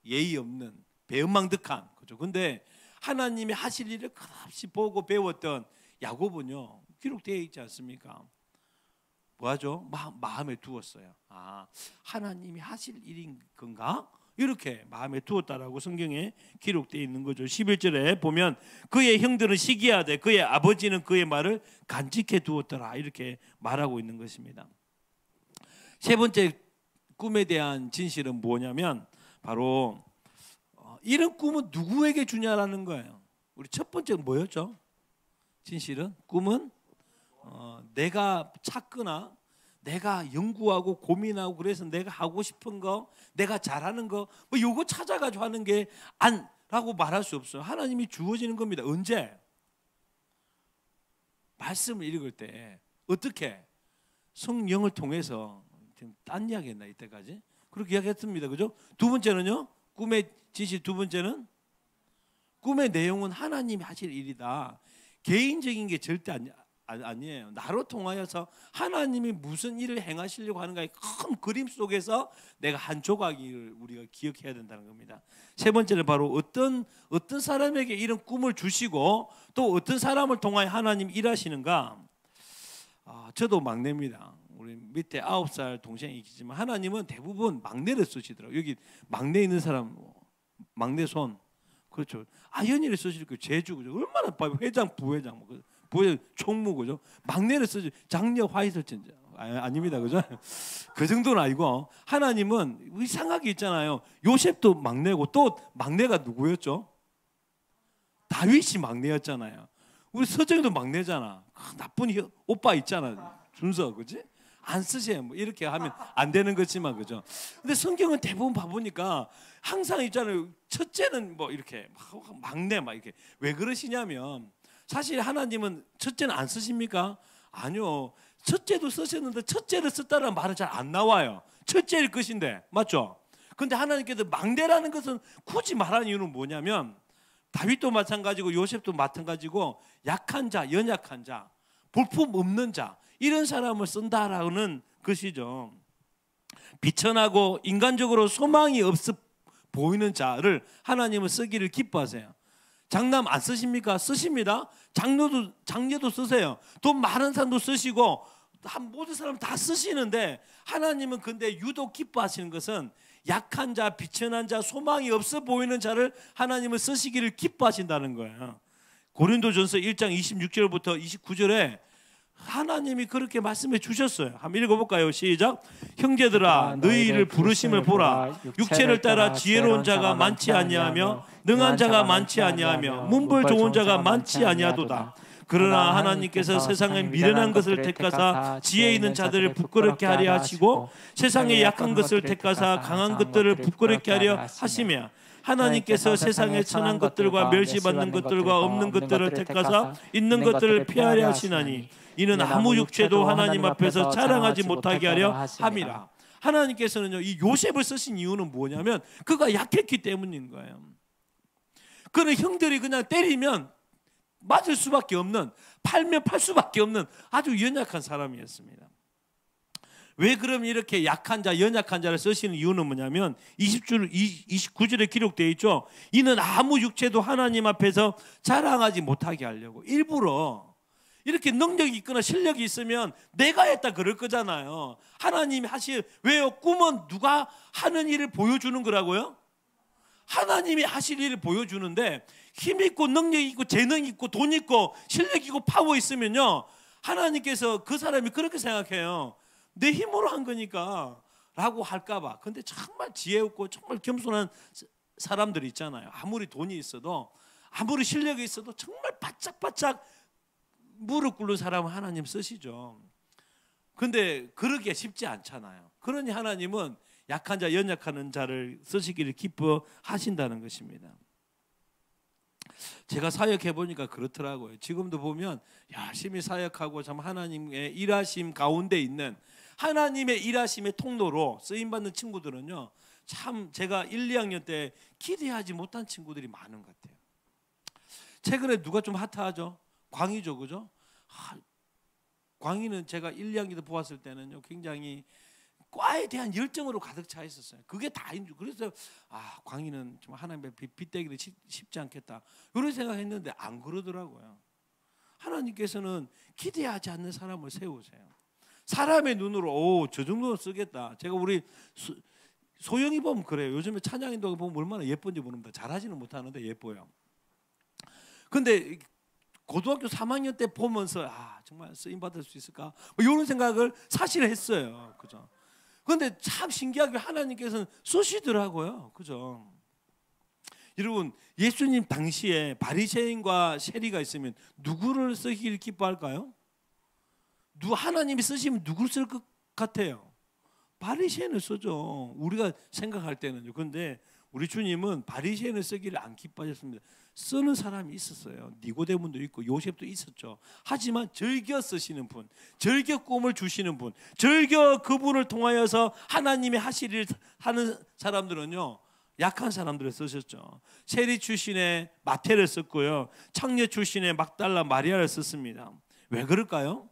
예의 없는, 배은망덕한 거죠. 근데 하나님이 하실 일을 끝없이 보고 배웠던 야곱은요, 기록되어 있지 않습니까? 뭐하죠? 마음에 두었어요. 하나님이 하실 일인 건가? 이렇게 마음에 두었다라고 성경에 기록되어 있는 거죠. 11절에 보면 그의 형들은 시기하되 그의 아버지는 그의 말을 간직해 두었더라, 이렇게 말하고 있는 것입니다. 세 번째 꿈에 대한 진실은 뭐냐면 바로 이런 꿈은 누구에게 주냐라는 거예요. 우리 첫 번째는 뭐였죠? 진실은 꿈은 내가 찾거나 내가 연구하고 고민하고 그래서 내가 하고 싶은 거, 내가 잘하는 거, 요거 찾아가지고 하는 게 라고 말할 수 없어요. 하나님이 주어지는 겁니다. 언제? 말씀을 읽을 때. 어떻게? 성령을 통해서. 지금 딴 이야기 했나 이때까지? 그렇게 이야기했습니다. 그죠? 두 번째는요. 꿈의 지시 두 번째는 꿈의 내용은 하나님이 하실 일이다. 개인적인 게 절대 아니에요. 나로 통하여서 하나님이 무슨 일을 행하시려고 하는가의 큰 그림 속에서 내가 한 조각을 우리가 기억해야 된다는 겁니다. 세 번째는 바로 어떤 사람에게 이런 꿈을 주시고 또 어떤 사람을 통하여 하나님 일하시는가. 저도 막내입니다. 우리 밑에 9살 동생이 있지만 하나님은 대부분 막내를 쓰시더라고요. 여기 막내 있는 사람, 막내 손, 그렇죠. 아연이를 쓰실 거예요. 제주, 그죠? 얼마나 회장, 부회장, 부회장, 총무, 그죠? 막내를 쓰죠. 장녀 화이설천자. 아닙니다, 그죠? 그 정도는 아니고 하나님은 이상하게 있잖아요. 요셉도 막내고 또 막내가 누구였죠? 다윗이 막내였잖아요. 우리 서정이도 막내잖아. 나쁜 오빠 있잖아. 준서, 그지? 안 쓰세요. 뭐 이렇게 하면 안 되는 거지만, 그죠? 근데 성경은 대부분 봐보니까 항상 있잖아요. 첫째는 뭐 이렇게 막내 막 이렇게 왜 그러시냐면 사실 하나님은 첫째는 안 쓰십니까? 아니요. 첫째도 쓰셨는데 첫째를 썼다는 말은 잘 안 나와요. 첫째일 것인데, 맞죠? 근데 하나님께서 막내라는 것은 굳이 말하는 이유는 뭐냐면 다윗도 마찬가지고 요셉도 마찬가지고 약한 자, 연약한 자, 볼품 없는 자 이런 사람을 쓴다라는 것이죠. 비천하고 인간적으로 소망이 없어 보이는 자를 하나님은 쓰기를 기뻐하세요. 장남 안 쓰십니까? 쓰십니다. 장녀도 쓰세요. 돈 많은 사람도 쓰시고 모든 사람 다 쓰시는데 하나님은 근데 유독 기뻐하시는 것은 약한 자, 비천한 자, 소망이 없어 보이는 자를 하나님은 쓰시기를 기뻐하신다는 거예요. 고린도전서 1장 26절부터 29절에 하나님이 그렇게 말씀해 주셨어요. 한번 읽어볼까요? 시작. 형제들아 너희를 부르심을 보라. 육체를 따라 지혜로운 자가 많지 아니하며 능한 자가 많지 아니하며 문벌 좋은 자가 많지 아니하도다. 그러나 하나님께서 세상에 미련한 것을 택하사 지혜 있는 자들을 부끄럽게 하려 하시고 세상에 약한 것을 택하사 강한 것들을 부끄럽게 하려 하시며 하나님께서 세상에 천한 것들과 멸시받는 것들과 없는 것들을 택하사 있는 것들을 피하려 하시나니 이는 아무 육체도 하나님 앞에서 자랑하지 못하게 하려 함이라. 하나님께서는요, 이 요셉을 쓰신 이유는 뭐냐면 그가 약했기 때문인 거예요. 그는 형들이 그냥 때리면 맞을 수밖에 없는, 팔면 팔 수밖에 없는 아주 연약한 사람이었습니다. 왜 그럼 이렇게 약한 자, 연약한 자를 쓰시는 이유는 뭐냐면 29절에 기록되어 있죠. 이는 아무 육체도 하나님 앞에서 자랑하지 못하게 하려고. 일부러 이렇게 능력이 있거나 실력이 있으면 내가 했다 그럴 거잖아요. 하나님이 왜요? 꿈은 누가 하는 일을 보여주는 거라고요? 하나님이 하실 일을 보여주는데 힘 있고 능력 있고 재능 있고 돈 있고 실력 있고 파워 있으면요, 하나님께서 그 사람이 그렇게 생각해요. 내 힘으로 한 거니까 라고 할까 봐. 근데 정말 지혜 없고 정말 겸손한 사람들이 있잖아요. 아무리 돈이 있어도 아무리 실력이 있어도 정말 바짝바짝 무릎 꿇는 사람은 하나님 쓰시죠. 근데 그러기가 쉽지 않잖아요. 그러니 하나님은 약한 자, 연약한 자를 쓰시기를 기뻐하신다는 것입니다. 제가 사역해 보니까 그렇더라고요. 지금도 보면 열심히 사역하고 참 하나님의 일하심 가운데 있는, 하나님의 일하심의 통로로 쓰임받는 친구들은요, 참 제가 1, 2학년 때 기대하지 못한 친구들이 많은 것 같아요. 최근에 누가 좀 핫하죠? 광희죠, 그죠? 광희는 제가 1, 2학년 때 보았을 때는요, 굉장히 과에 대한 열정으로 가득 차 있었어요. 그게 다인 줄. 그래서 광희는 좀 하나님의 빗대기를 쉽지 않겠다 이런 생각했는데 안 그러더라고요. 하나님께서는 기대하지 않는 사람을 세우세요. 사람의 눈으로 저 정도는 쓰겠다. 제가 우리 소영이 보면 그래요. 요즘에 찬양인도 보면 얼마나 예쁜지 모릅니다. 잘하지는 못하는데 예뻐요. 근데 고등학교 3학년 때 보면서 정말 쓰임 받을 수 있을까? 뭐 이런 생각을 사실 했어요. 그죠? 그런데 참 신기하게 하나님께서는 쓰시더라고요. 그죠? 여러분, 예수님 당시에 바리새인과 세리가 있으면 누구를 쓰기를 기뻐할까요? 하나님이 쓰시면 누구를 쓸 것 같아요? 바리새인을 쓰죠. 우리가 생각할 때는요. 그런데 우리 주님은 바리새인을 쓰기를 안 기뻐하셨습니다. 쓰는 사람이 있었어요. 니고데몬도 있고 요셉도 있었죠. 하지만 즐겨 쓰시는 분, 즐겨 꿈을 주시는 분, 즐겨 그분을 통하여서 하나님의 하실 일을 하는 사람들은요, 약한 사람들을 쓰셨죠. 세리 출신의 마태를 썼고요, 창녀 출신의 막달라 마리아를 썼습니다. 왜 그럴까요?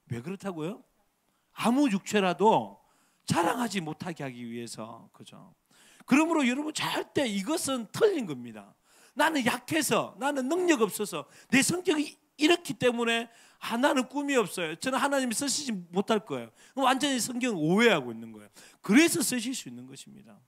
왜 그렇다고요? 아무 육체라도 자랑하지 못하게 하기 위해서. 그죠? 그러므로 여러분 절대 이것은 틀린 겁니다. 나는 약해서, 나는 능력 없어서, 내 성격이 이렇기 때문에 나는 꿈이 없어요, 저는 하나님이 쓰시지 못할 거예요. 완전히 성경을 오해하고 있는 거예요. 그래서 쓰실 수 있는 것입니다.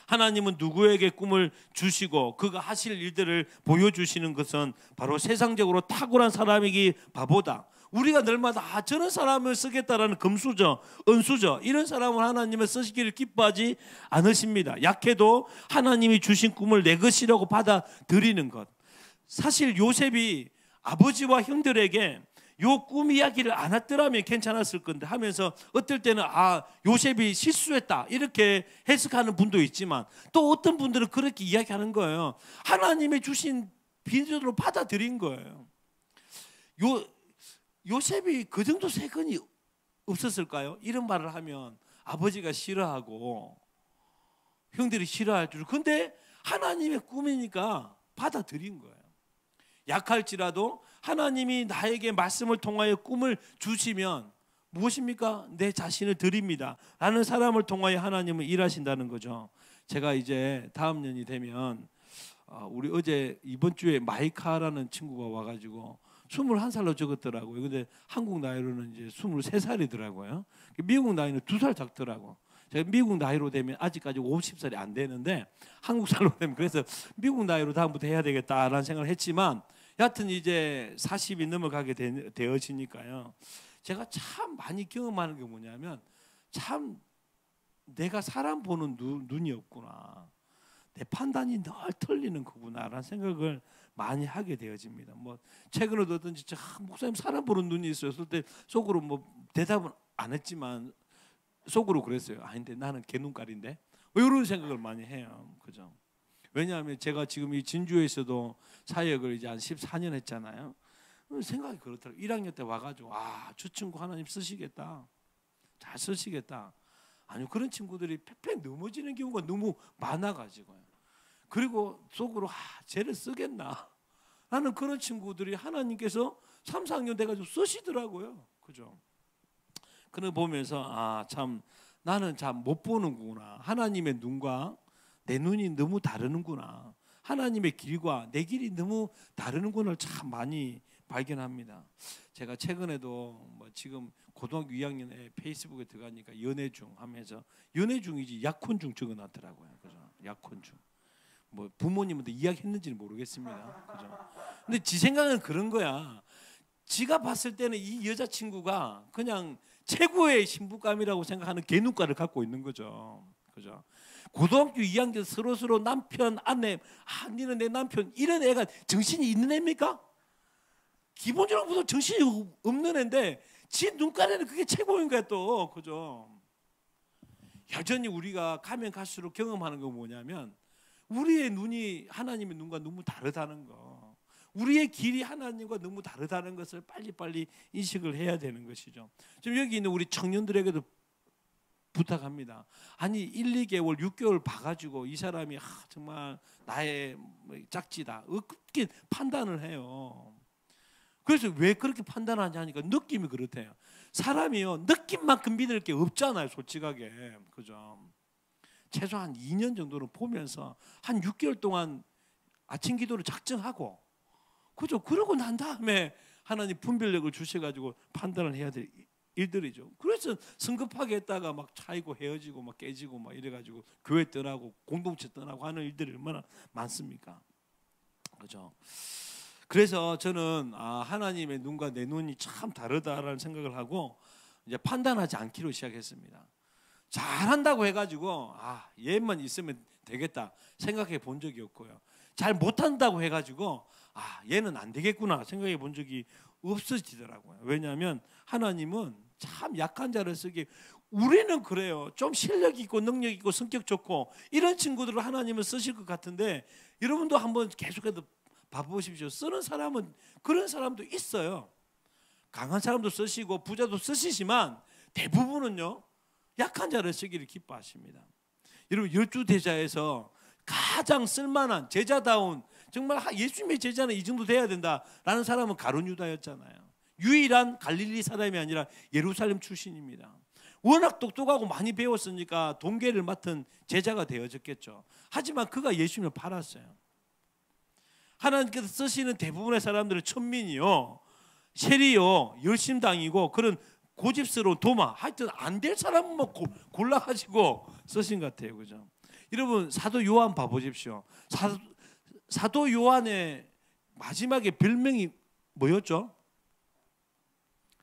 하나님은 누구에게 꿈을 주시고 그가 하실 일들을 보여주시는 것은 바로 세상적으로 탁월한 사람이기 바보다. 우리가 날마다 저런 사람을 쓰겠다라는 금수저, 은수저, 이런 사람을 하나님을 쓰시기를 기뻐하지 않으십니다. 약해도 하나님이 주신 꿈을 내 것이라고 받아들이는 것. 사실 요셉이 아버지와 형들에게 요 꿈 이야기를 안 했더라면 괜찮았을 건데 하면서 어떨 때는 요셉이 실수했다 이렇게 해석하는 분도 있지만, 또 어떤 분들은 그렇게 이야기하는 거예요. 하나님이 주신 비전으로 받아들인 거예요. 요셉이 그 정도 세건이 없었을까요? 이런 말을 하면 아버지가 싫어하고 형들이 싫어할 줄. 근데 하나님의 꿈이니까 받아들인 거예요. 약할지라도 하나님이 나에게 말씀을 통하여 꿈을 주시면 무엇입니까? 내 자신을 드립니다 라는 사람을 통하여 하나님은 일하신다는 거죠. 제가 이제 다음 년이 되면 우리 어제 이번 주에 마이카라는 친구가 와가지고 21살로 적었더라고요. 근데 한국 나이로는 이제 23살이더라고요. 미국 나이는 2살 작더라고. 제가 미국 나이로 되면 아직까지 50살이 안 되는데 한국 살로 되면, 그래서 미국 나이로 다음부터 해야 되겠다라는 생각을 했지만, 여하튼 이제 40이 넘어가게 되어지니까요, 제가 참 많이 경험하는 게 뭐냐면, 참 내가 사람 보는 눈이 없구나, 내 판단이 늘 틀리는 거구나라는 생각을 많이 하게 되어집니다. 뭐 최근에도 어떤지 목사님 사람 보는 눈이 있었을 때 속으로 뭐 대답은 안 했지만 속으로 그랬어요. 근데 나는 개눈깔인데, 이런 생각을 많이 해요. 그죠? 왜냐하면 제가 지금 이 진주에서도 사역을 이제 한 14년 했잖아요. 생각이 그렇더라고요. 1학년 때 와가지고 저 친구 하나님 쓰시겠다, 잘 쓰시겠다. 아니요, 그런 친구들이 팩팩 넘어지는 경우가 너무 많아가지고요. 그리고 속으로 쟤를 쓰겠나, 나는 그런 친구들이 하나님께서 3, 4학년 돼가지고 쓰시더라고요. 그죠? 그걸 보면서 참 나는 참 못 보는구나, 하나님의 눈과 내 눈이 너무 다르는구나, 하나님의 길과 내 길이 너무 다르는구나를 참 많이 발견합니다. 제가 최근에도 지금 고등학교 2학년에 페이스북에 들어가니까 연애중 하면서, 연애중이지 약혼중 적어놨더라고요. 그죠? 약혼중. 뭐 부모님한테 이야기했는지는 모르겠습니다. 그죠? 근데 지 생각은 그런 거야. 지가 봤을 때는 이 여자친구가 그냥 최고의 신부감이라고 생각하는 개눈깔을 갖고 있는 거죠. 그죠? 고등학교 2학년 서로 남편, 아내, 니는 내 남편, 이런 애가 정신이 있는 애입니까? 기본적으로 보통 정신이 없는 애인데 지 눈깔에는 그게 최고인 거야 또. 그죠? 여전히 우리가 가면 갈수록 경험하는 건 뭐냐면, 우리의 눈이 하나님의 눈과 너무 다르다는 거, 우리의 길이 하나님과 너무 다르다는 것을 빨리빨리 인식을 해야 되는 것이죠. 지금 여기 있는 우리 청년들에게도 부탁합니다. 1, 2개월, 6개월 봐가지고 이 사람이 정말 나의 짝지다 어떻게 판단을 해요. 그래서 왜 그렇게 판단하냐 하니까 느낌이 그렇대요. 사람이요, 느낌만큼 믿을 게 없잖아요, 솔직하게. 그죠? 최소한 2년 정도는 보면서 한 6개월 동안 아침 기도를 작정하고, 그죠? 그러고 난 다음에 하나님 분별력을 주셔가지고 판단을 해야 될 일들이죠. 그래서 성급하게 했다가 막 차이고 헤어지고 막 깨지고 막 이래가지고 교회 떠나고 공동체 떠나고 하는 일들이 얼마나 많습니까? 그죠? 그래서 저는 하나님의 눈과 내 눈이 참 다르다라는 생각을 하고 이제 판단하지 않기로 시작했습니다. 잘한다고 해가지고 얘만 있으면 되겠다 생각해 본 적이 없고요. 잘 못한다고 해가지고 얘는 안 되겠구나 생각해 본 적이 없어지더라고요. 왜냐하면 하나님은 참 약한 자를 쓰기. 우리는 그래요. 좀 실력 있고 능력 있고 성격 좋고 이런 친구들을 하나님은 쓰실 것 같은데 여러분도 한번 계속해서 봐보십시오. 쓰는 사람은 그런 사람도 있어요. 강한 사람도 쓰시고 부자도 쓰시지만 대부분은요 약한 자를 쓰기를 기뻐하십니다. 여러분 12대자에서 가장 쓸만한 제자다운 정말 예수님의 제자는 이 정도 돼야 된다라는 사람은 가룟 유다였잖아요. 유일한 갈릴리 사람이 아니라 예루살렘 출신입니다. 워낙 똑똑하고 많이 배웠으니까 동계를 맡은 제자가 되어졌겠죠. 하지만 그가 예수님을 팔았어요. 하나님께서 쓰시는 대부분의 사람들은 천민이요, 세리요, 열심당이고 그런 고집스러운 도마, 하여튼 안 될 사람만 골라가지고 쓰신 것 같아요. 그죠? 여러분 사도 요한 봐보십시오. 사도 요한의 마지막에 별명이 뭐였죠?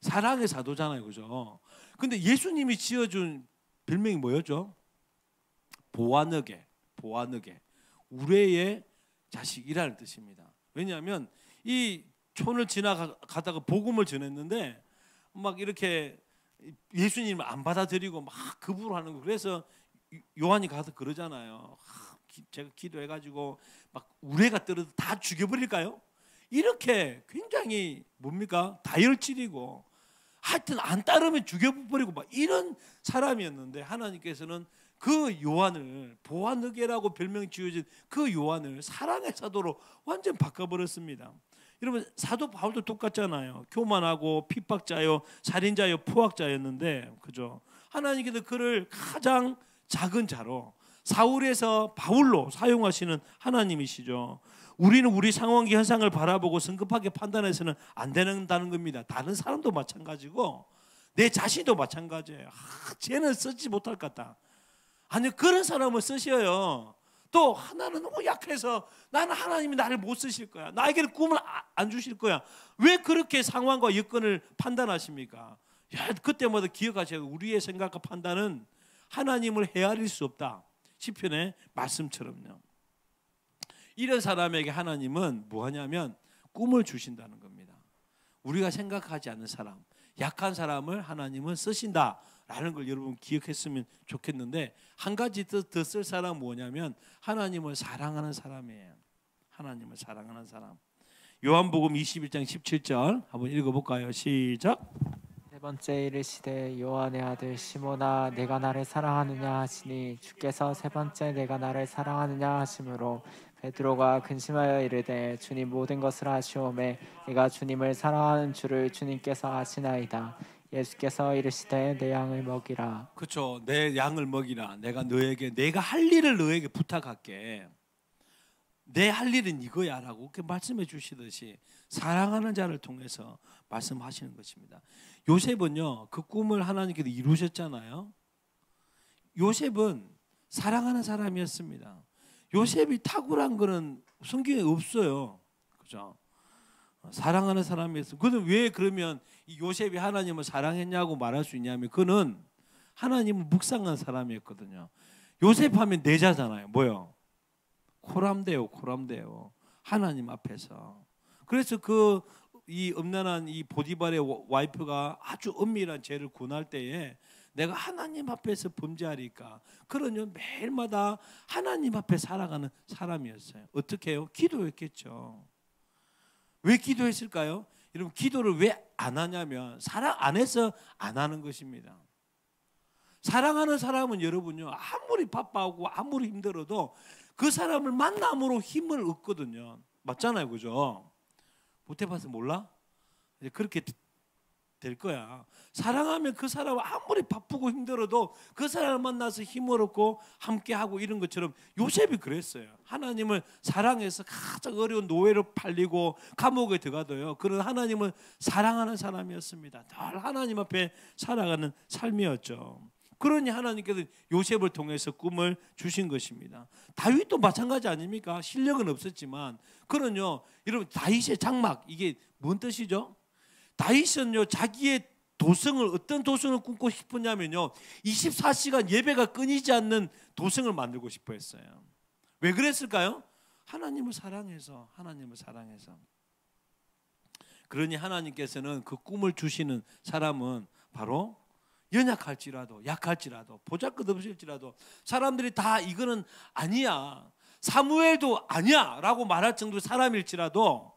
사랑의 사도잖아요. 그죠? 근데 예수님이 지어준 별명이 뭐였죠? 보아너게, 보아너게, 우레의 자식이라는 뜻입니다. 왜냐하면 이 촌을 지나가다가 복음을 전했는데 막 이렇게 예수님을 안 받아들이고 막 거부하는 거. 그래서 요한이 가서 그러잖아요. 제가 기도해가지고 막 우레가 떨어져 다 죽여버릴까요? 이렇게 굉장히 뭡니까? 다혈질이고 하여튼 안 따르면 죽여버리고 막 이런 사람이었는데 하나님께서는 그 요한을 보아느게라고 별명 지어진 그 요한을 사랑의 사도로 완전 바꿔버렸습니다. 여러분 사도 바울도 똑같잖아요. 교만하고 핍박자요, 살인자요, 포악자였는데 그죠? 하나님께서 그를 가장 작은 자로 사울에서 바울로 사용하시는 하나님이시죠. 우리는 우리 상황과 현상을 바라보고 성급하게 판단해서는 안 된다는 겁니다. 다른 사람도 마찬가지고 내 자신도 마찬가지예요. 쟤는 쓰지 못할 것 같다. 아니 그런 사람을 쓰셔요. 또 하나는 너무 약해서 나는 하나님이 나를 못 쓰실 거야. 나에게는 꿈을 안 주실 거야. 왜 그렇게 상황과 여건을 판단하십니까? 그때마다 기억하셔야 돼요. 우리의 생각과 판단은 하나님을 헤아릴 수 없다. 시편의 말씀처럼요. 이런 사람에게 하나님은 뭐하냐면 꿈을 주신다는 겁니다. 우리가 생각하지 않는 사람, 약한 사람을 하나님은 쓰신다라는 걸 여러분 기억했으면 좋겠는데 한 가지 더 쓸 사람은 뭐냐면 하나님을 사랑하는 사람이에요. 하나님을 사랑하는 사람. 요한복음 21장 17절 한번 읽어볼까요? 시작. 세 번째 이르시되 요한의 아들 시몬아 내가 나를 사랑하느냐 하시니 주께서 세 번째 내가 나를 사랑하느냐 하심으로 베드로가 근심하여 이르되 주님 모든 것을 아시오매 내가 주님을 사랑하는 줄을 주님께서 아시나이다. 예수께서 이르시되 내 양을 먹이라. 그렇죠. 내 양을 먹이라. 내가 할 일을 너에게 부탁할게. 내 할 일은 이거야라고 그렇게 말씀해 주시듯이 사랑하는 자를 통해서 말씀하시는 것입니다. 요셉은요 그 꿈을 하나님께서 이루셨잖아요. 요셉은 사랑하는 사람이었습니다. 요셉이 탁월한 거는 성경에 없어요. 그죠? 사랑하는 사람이었어요. 그는 왜 그러면 이 요셉이 하나님을 사랑했냐고 말할 수 있냐면 그는 하나님을 묵상한 사람이었거든요. 요셉 하면 내자잖아요. 뭐요? 코람데오, 코람데오. 하나님 앞에서. 그래서 이 음란한 이 보디발의 와이프가 아주 은밀한 죄를 군할 때에 내가 하나님 앞에서 범죄하리까. 그러니 매일마다 하나님 앞에 살아가는 사람이었어요. 어떻게 해요? 기도했겠죠. 왜 기도했을까요? 여러분 기도를 왜 안 하냐면 사랑 안 해서 안 하는 것입니다. 사랑하는 사람은 여러분요 아무리 바빠하고 아무리 힘들어도 그 사람을 만남으로 힘을 얻거든요. 맞잖아요. 그죠? 보태봐서 몰라? 이제 그렇게 될 거야. 사랑하면 그 사람을 아무리 바쁘고 힘들어도 그 사람을 만나서 힘을 얻고 함께하고 이런 것처럼 요셉이 그랬어요. 하나님을 사랑해서 가장 어려운 노예로 팔리고 감옥에 들어가도요. 그런 하나님을 사랑하는 사람이었습니다. 늘 하나님 앞에 살아가는 삶이었죠. 그러니 하나님께서 요셉을 통해서 꿈을 주신 것입니다. 다윗도 마찬가지 아닙니까? 실력은 없었지만 그는요. 여러분 다윗의 장막 이게 뭔 뜻이죠? 다윗은요 자기의 도성을 어떤 도성을 꿈고 싶었냐면요 24시간 예배가 끊이지 않는 도성을 만들고 싶어 했어요. 왜 그랬을까요? 하나님을 사랑해서 그러니 하나님께서는 그 꿈을 주시는 사람은 바로 연약할지라도 약할지라도 보잘것없을지라도 사람들이 다 이거는 아니야, 사무엘도 아니야 라고 말할 정도의 사람일지라도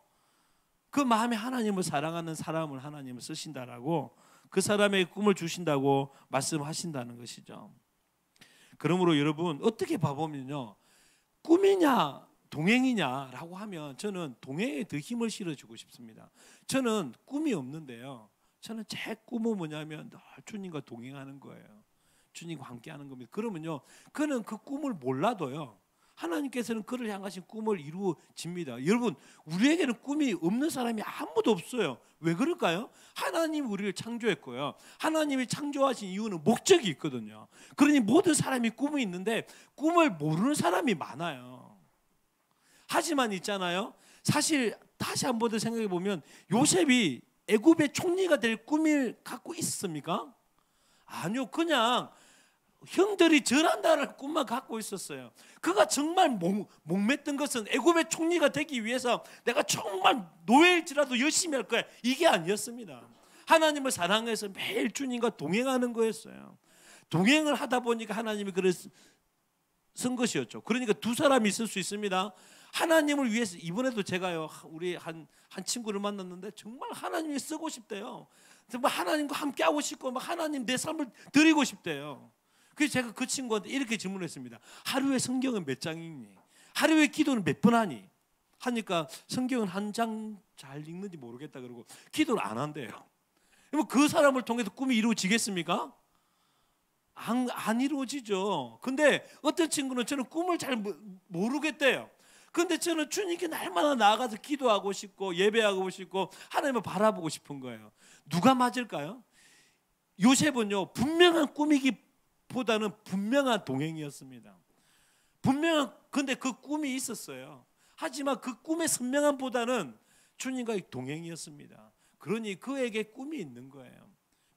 그 마음에 하나님을 사랑하는 사람을 하나님을 쓰신다라고, 그 사람에게 꿈을 주신다고 말씀하신다는 것이죠. 그러므로 여러분 어떻게 봐보면요, 꿈이냐 동행이냐라고 하면 저는 동행에 더 힘을 실어주고 싶습니다. 저는 꿈이 없는데요, 저는 제 꿈은 뭐냐면 늘 주님과 동행하는 거예요. 주님과 함께하는 겁니다. 그러면요, 그는 그 꿈을 몰라도요, 하나님께서는 그를 향하신 꿈을 이루어집니다. 여러분, 우리에게는 꿈이 없는 사람이 아무도 없어요. 왜 그럴까요? 하나님이 우리를 창조했고요, 하나님이 창조하신 이유는 목적이 있거든요. 그러니 모든 사람이 꿈이 있는데 꿈을 모르는 사람이 많아요. 하지만 있잖아요, 사실 다시 한 번 더 생각해 보면 요셉이 애굽의 총리가 될 꿈을 갖고 있었습니까? 아니요, 그냥 형들이 절한다는 꿈만 갖고 있었어요. 그가 정말 목맸던 것은 애굽의 총리가 되기 위해서 내가 정말 노예일지라도 열심히 할 거야, 이게 아니었습니다. 하나님을 사랑해서 매일 주님과 동행하는 거였어요. 동행을 하다 보니까 하나님이 그를 쓴 것이었죠. 그러니까 두 사람이 있을 수 있습니다. 하나님을 위해서, 이번에도 제가요, 우리 한 친구를 만났는데 정말 하나님이 쓰고 싶대요. 정말 하나님과 함께 하고 싶고 막 하나님 내 삶을 드리고 싶대요. 그래서 제가 그 친구한테 이렇게 질문했습니다. 하루에 성경은 몇 장 읽니? 하루에 기도는 몇 번 하니? 하니까 성경은 한 장 잘 읽는지 모르겠다 그러고 기도를 안 한대요. 그럼 그 사람을 통해서 꿈이 이루어지겠습니까? 안 이루어지죠. 근데 어떤 친구는 저는 꿈을 잘 모르겠대요. 근데 저는 주님께 날마다 나아가서 기도하고 싶고 예배하고 싶고 하나님을 바라보고 싶은 거예요. 누가 맞을까요? 요셉은요, 분명한 꿈이기보다는 분명한 동행이었습니다. 근데 그 꿈이 있었어요. 하지만 그 꿈의 선명함보다는 주님과의 동행이었습니다. 그러니 그에게 꿈이 있는 거예요.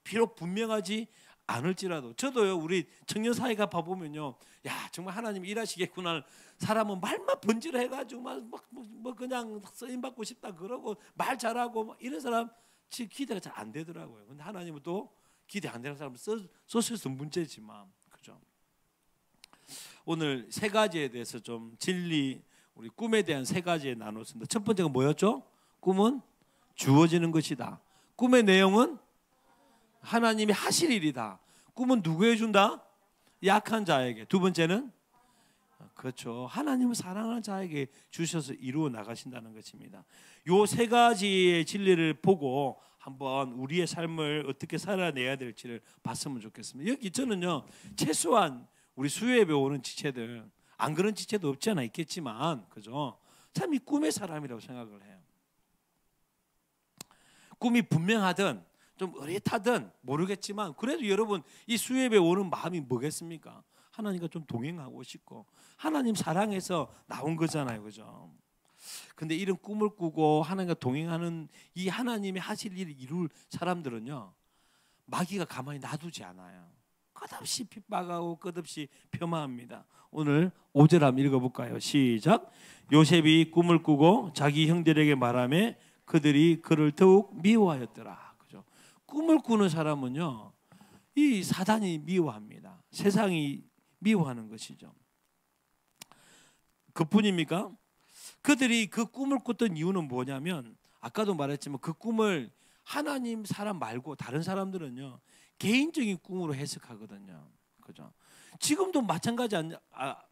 비록 분명하지 않을지라도. 저도요, 우리 청년 사회가 봐보면요, 야 정말 하나님 일하시겠구나. 사람은 말만 번지르해가지고 뭐 그냥 쓰임 받고 싶다 그러고 말 잘하고 뭐 이런 사람 기대가 잘 안 되더라고요. 근데 하나님은 또 기대 안 되는 사람을 써서 문제지만, 그죠? 오늘 세 가지에 대해서 좀 진리, 우리 꿈에 대한 세 가지에 나눴습니다. 첫 번째가 뭐였죠? 꿈은 주어지는 것이다. 꿈의 내용은 하나님이 하실 일이다. 꿈은 누구에게 준다? 약한 자에게. 두 번째는 그렇죠, 하나님을 사랑하는 자에게 주셔서 이루어 나가신다는 것입니다. 요 세 가지의 진리를 보고 한번 우리의 삶을 어떻게 살아내야 될지를 봤으면 좋겠습니다. 여기 저는요, 최소한 우리 수요예배 오는 지체들, 안 그런 지체도 없지 않아 있겠지만, 그죠? 참 이 꿈의 사람이라고 생각을 해요. 꿈이 분명하든 좀 어릿하든 모르겠지만 그래도 여러분 이 수요예배 오는 마음이 뭐겠습니까? 하나님과 좀 동행하고 싶고 하나님 사랑해서 나온 거잖아요, 그죠? 근데 이런 꿈을 꾸고 하나님과 동행하는 이 하나님이 하실 일을 이룰 사람들은요, 마귀가 가만히 놔두지 않아요. 끝없이 핍박하고 끝없이 폄하합니다. 오늘 5절 한번 읽어볼까요? 시작. 요셉이 꿈을 꾸고 자기 형들에게 말하며 그들이 그를 더욱 미워하였더라. 그죠? 꿈을 꾸는 사람은요, 이 사단이 미워합니다. 세상이 미워하는 것이죠. 그뿐입니까? 그들이 그 꿈을 꿨던 이유는 뭐냐면, 아까도 말했지만 그 꿈을 하나님 사람 말고 다른 사람들은요, 개인적인 꿈으로 해석하거든요. 그죠? 지금도 마찬가지 아닙니까?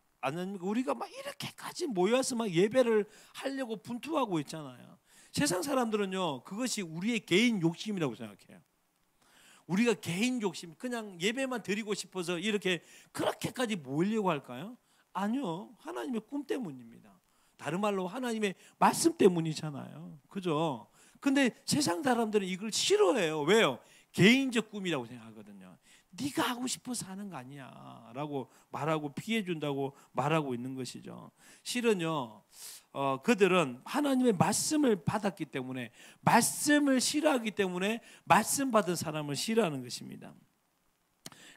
우리가 막 이렇게까지 모여서 막 예배를 하려고 분투하고 있잖아요. 세상 사람들은요, 그것이 우리의 개인 욕심이라고 생각해요. 우리가 개인 욕심, 그냥 예배만 드리고 싶어서 이렇게 그렇게까지 모이려고 할까요? 아니요, 하나님의 꿈 때문입니다. 다른 말로 하나님의 말씀 때문이잖아요. 그죠? 근데 세상 사람들은 이걸 싫어해요. 왜요? 개인적 꿈이라고 생각하거든요. 네가 하고 싶어서 하는 거 아니야 라고 말하고 피해준다고 말하고 있는 것이죠. 실은요, 그들은 하나님의 말씀을 받았기 때문에, 말씀을 싫어하기 때문에 말씀 받은 사람을 싫어하는 것입니다.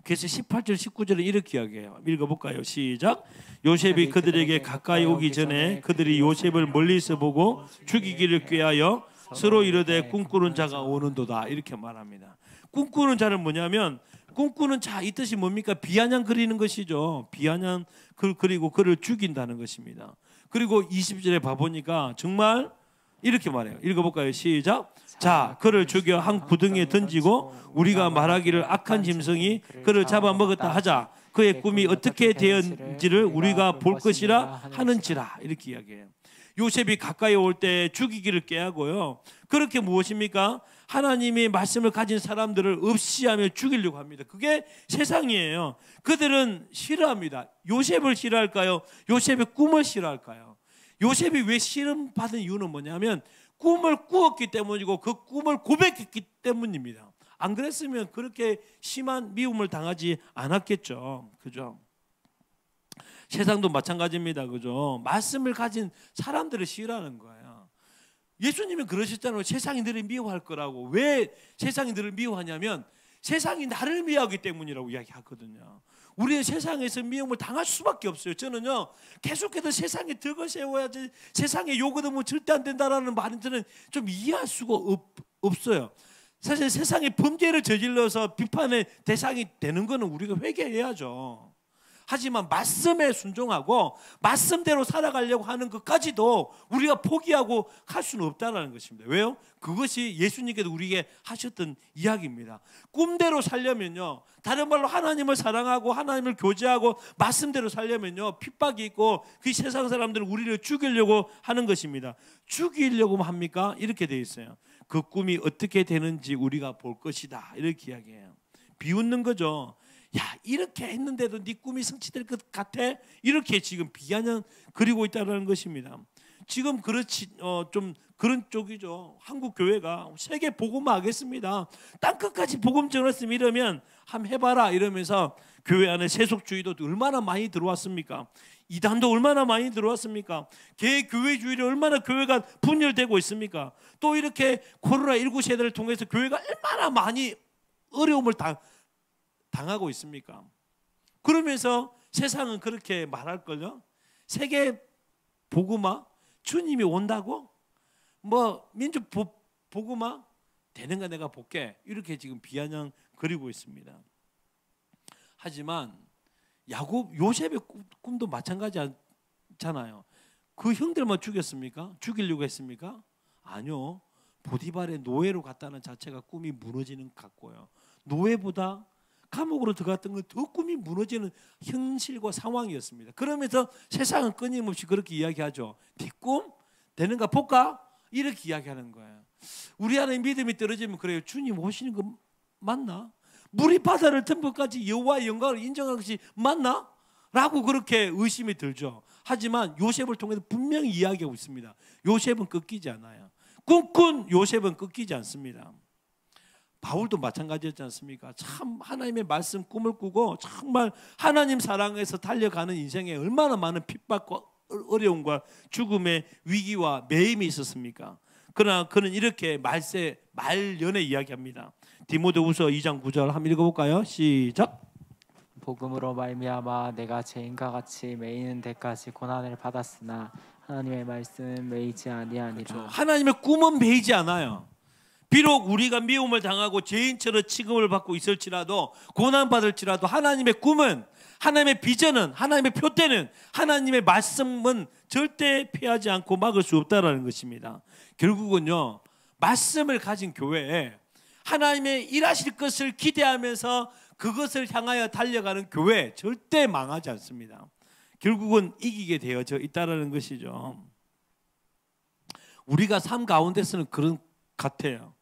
그래서 18절 19절에 이렇게 이야기해요. 읽어볼까요? 시작. 요셉이 그들에게 가까이 오기 전에 그들이 요셉을 멀리서 보고 죽이기를 꾀하여 서로 이르되 꿈꾸는 자가 오는도다. 이렇게 말합니다. 꿈꾸는 자는 뭐냐면 꿈꾸는 자 이 뜻이 뭡니까? 비아냥 그리는 것이죠. 비아냥 그리고 그를 죽인다는 것입니다. 그리고 20절에 봐보니까 정말 이렇게 말해요. 읽어볼까요? 시작. 자, 그를 죽여 한 구덩이에 던지고 우리가 말하기를 악한 짐승이 그를 잡아먹었다 하자. 그의 꿈이 어떻게 되었는지를 우리가 볼 것이라 하는지라. 이렇게 이야기해요. 요셉이 가까이 올 때 죽이기를 꾀하고요. 그렇게 무엇입니까? 하나님의 말씀을 가진 사람들을 없이하며 죽이려고 합니다. 그게 세상이에요. 그들은 싫어합니다. 요셉을 싫어할까요? 요셉의 꿈을 싫어할까요? 요셉이 왜 시름받은 이유는 뭐냐면 꿈을 꾸었기 때문이고 그 꿈을 고백했기 때문입니다. 안 그랬으면 그렇게 심한 미움을 당하지 않았겠죠. 그죠? 세상도 마찬가지입니다. 그죠? 말씀을 가진 사람들을 싫어하는 거예요. 예수님은 그러셨잖아요. 세상이 너를 미워할 거라고. 왜 세상이 너를 미워하냐면 세상이 나를 미워하기 때문이라고 이야기하거든요. 우리는 세상에서 미움을 당할 수밖에 없어요. 저는요 계속해서 세상에 덕을 세워야지 세상에 욕을 하면 절대 안 된다라는 말은 저는 좀 이해할 수가 없어요. 사실 세상에 범죄를 저질러서 비판의 대상이 되는 것은 우리가 회개해야죠. 하지만 말씀에 순종하고 말씀대로 살아가려고 하는 것까지도 우리가 포기하고 할 수는 없다는 것입니다. 왜요? 그것이 예수님께서 우리에게 하셨던 이야기입니다. 꿈대로 살려면요, 다른 말로 하나님을 사랑하고 하나님을 교제하고 말씀대로 살려면요 핍박이 있고 그 세상 사람들은 우리를 죽이려고 하는 것입니다. 죽이려고 합니까? 이렇게 되어 있어요. 그 꿈이 어떻게 되는지 우리가 볼 것이다. 이렇게 이야기해요. 비웃는 거죠. 야, 이렇게 했는데도 네 꿈이 성취될 것 같아? 이렇게 지금 비아냥 그리고 있다는 것입니다. 지금 그렇지 좀 그런 쪽이죠. 한국 교회가 세계 복음화 하겠습니다. 땅 끝까지 복음 전했으면 이러면 한번 해봐라 이러면서 교회 안에 세속주의도 얼마나 많이 들어왔습니까? 이단도 얼마나 많이 들어왔습니까? 개교회주의로 얼마나 교회가 분열되고 있습니까? 또 이렇게 코로나19 세대를 통해서 교회가 얼마나 많이 어려움을 당하고 있습니까? 그러면서 세상은 그렇게 말할걸요. 세계 복음화 주님이 온다고? 뭐 민족 복음화 되는 거 내가 볼게. 이렇게 지금 비아냥 그리고 있습니다. 하지만 야곱 요셉의 꿈도 마찬가지잖아요. 그 형들만 죽였습니까? 죽이려고 했습니까? 아니요. 보디발의 노예로 갔다는 자체가 꿈이 무너지는 것 같고요. 노예보다 감옥으로 들어갔던 건 더 꿈이 무너지는 현실과 상황이었습니다. 그러면서 세상은 끊임없이 그렇게 이야기하죠. 네 꿈 되는가 볼까? 이렇게 이야기하는 거예요. 우리 안에 믿음이 떨어지면 그래요. 주님 오시는 거 맞나? 물이 바다를 덮어까지 여호와의 영광을 인정하는 것이 맞나? 라고 그렇게 의심이 들죠. 하지만 요셉을 통해서 분명히 이야기하고 있습니다. 요셉은 꺾이지 않아요. 꿈꾼 요셉은 꺾이지 않습니다. 바울도 마찬가지였지 않습니까? 참 하나님의 말씀 꿈을 꾸고 정말 하나님 사랑에서 달려가는 인생에 얼마나 많은 핍박과 어려움과 죽음의 위기와 매임이 있었습니까? 그러나 그는 이렇게 말년에 이야기합니다. 디모데후서 2장 9절 한번 읽어볼까요? 시작. 복음으로 말미암아 내가 죄인과 같이 매이는 데까지 고난을 받았으나 하나님의 말씀은 매이지 아니하니라. 그렇죠. 하나님의 꿈은 매이지 않아요. 비록 우리가 미움을 당하고 죄인처럼 취급을 받고 있을지라도 고난받을지라도 하나님의 꿈은 하나님의 비전은 하나님의 표대는 하나님의 말씀은 절대 피하지 않고 막을 수 없다라는 것입니다. 결국은요 말씀을 가진 교회에 하나님의 일하실 것을 기대하면서 그것을 향하여 달려가는 교회 절대 망하지 않습니다. 결국은 이기게 되어져 있다라는 것이죠. 우리가 삶 가운데서는 그런 같아요.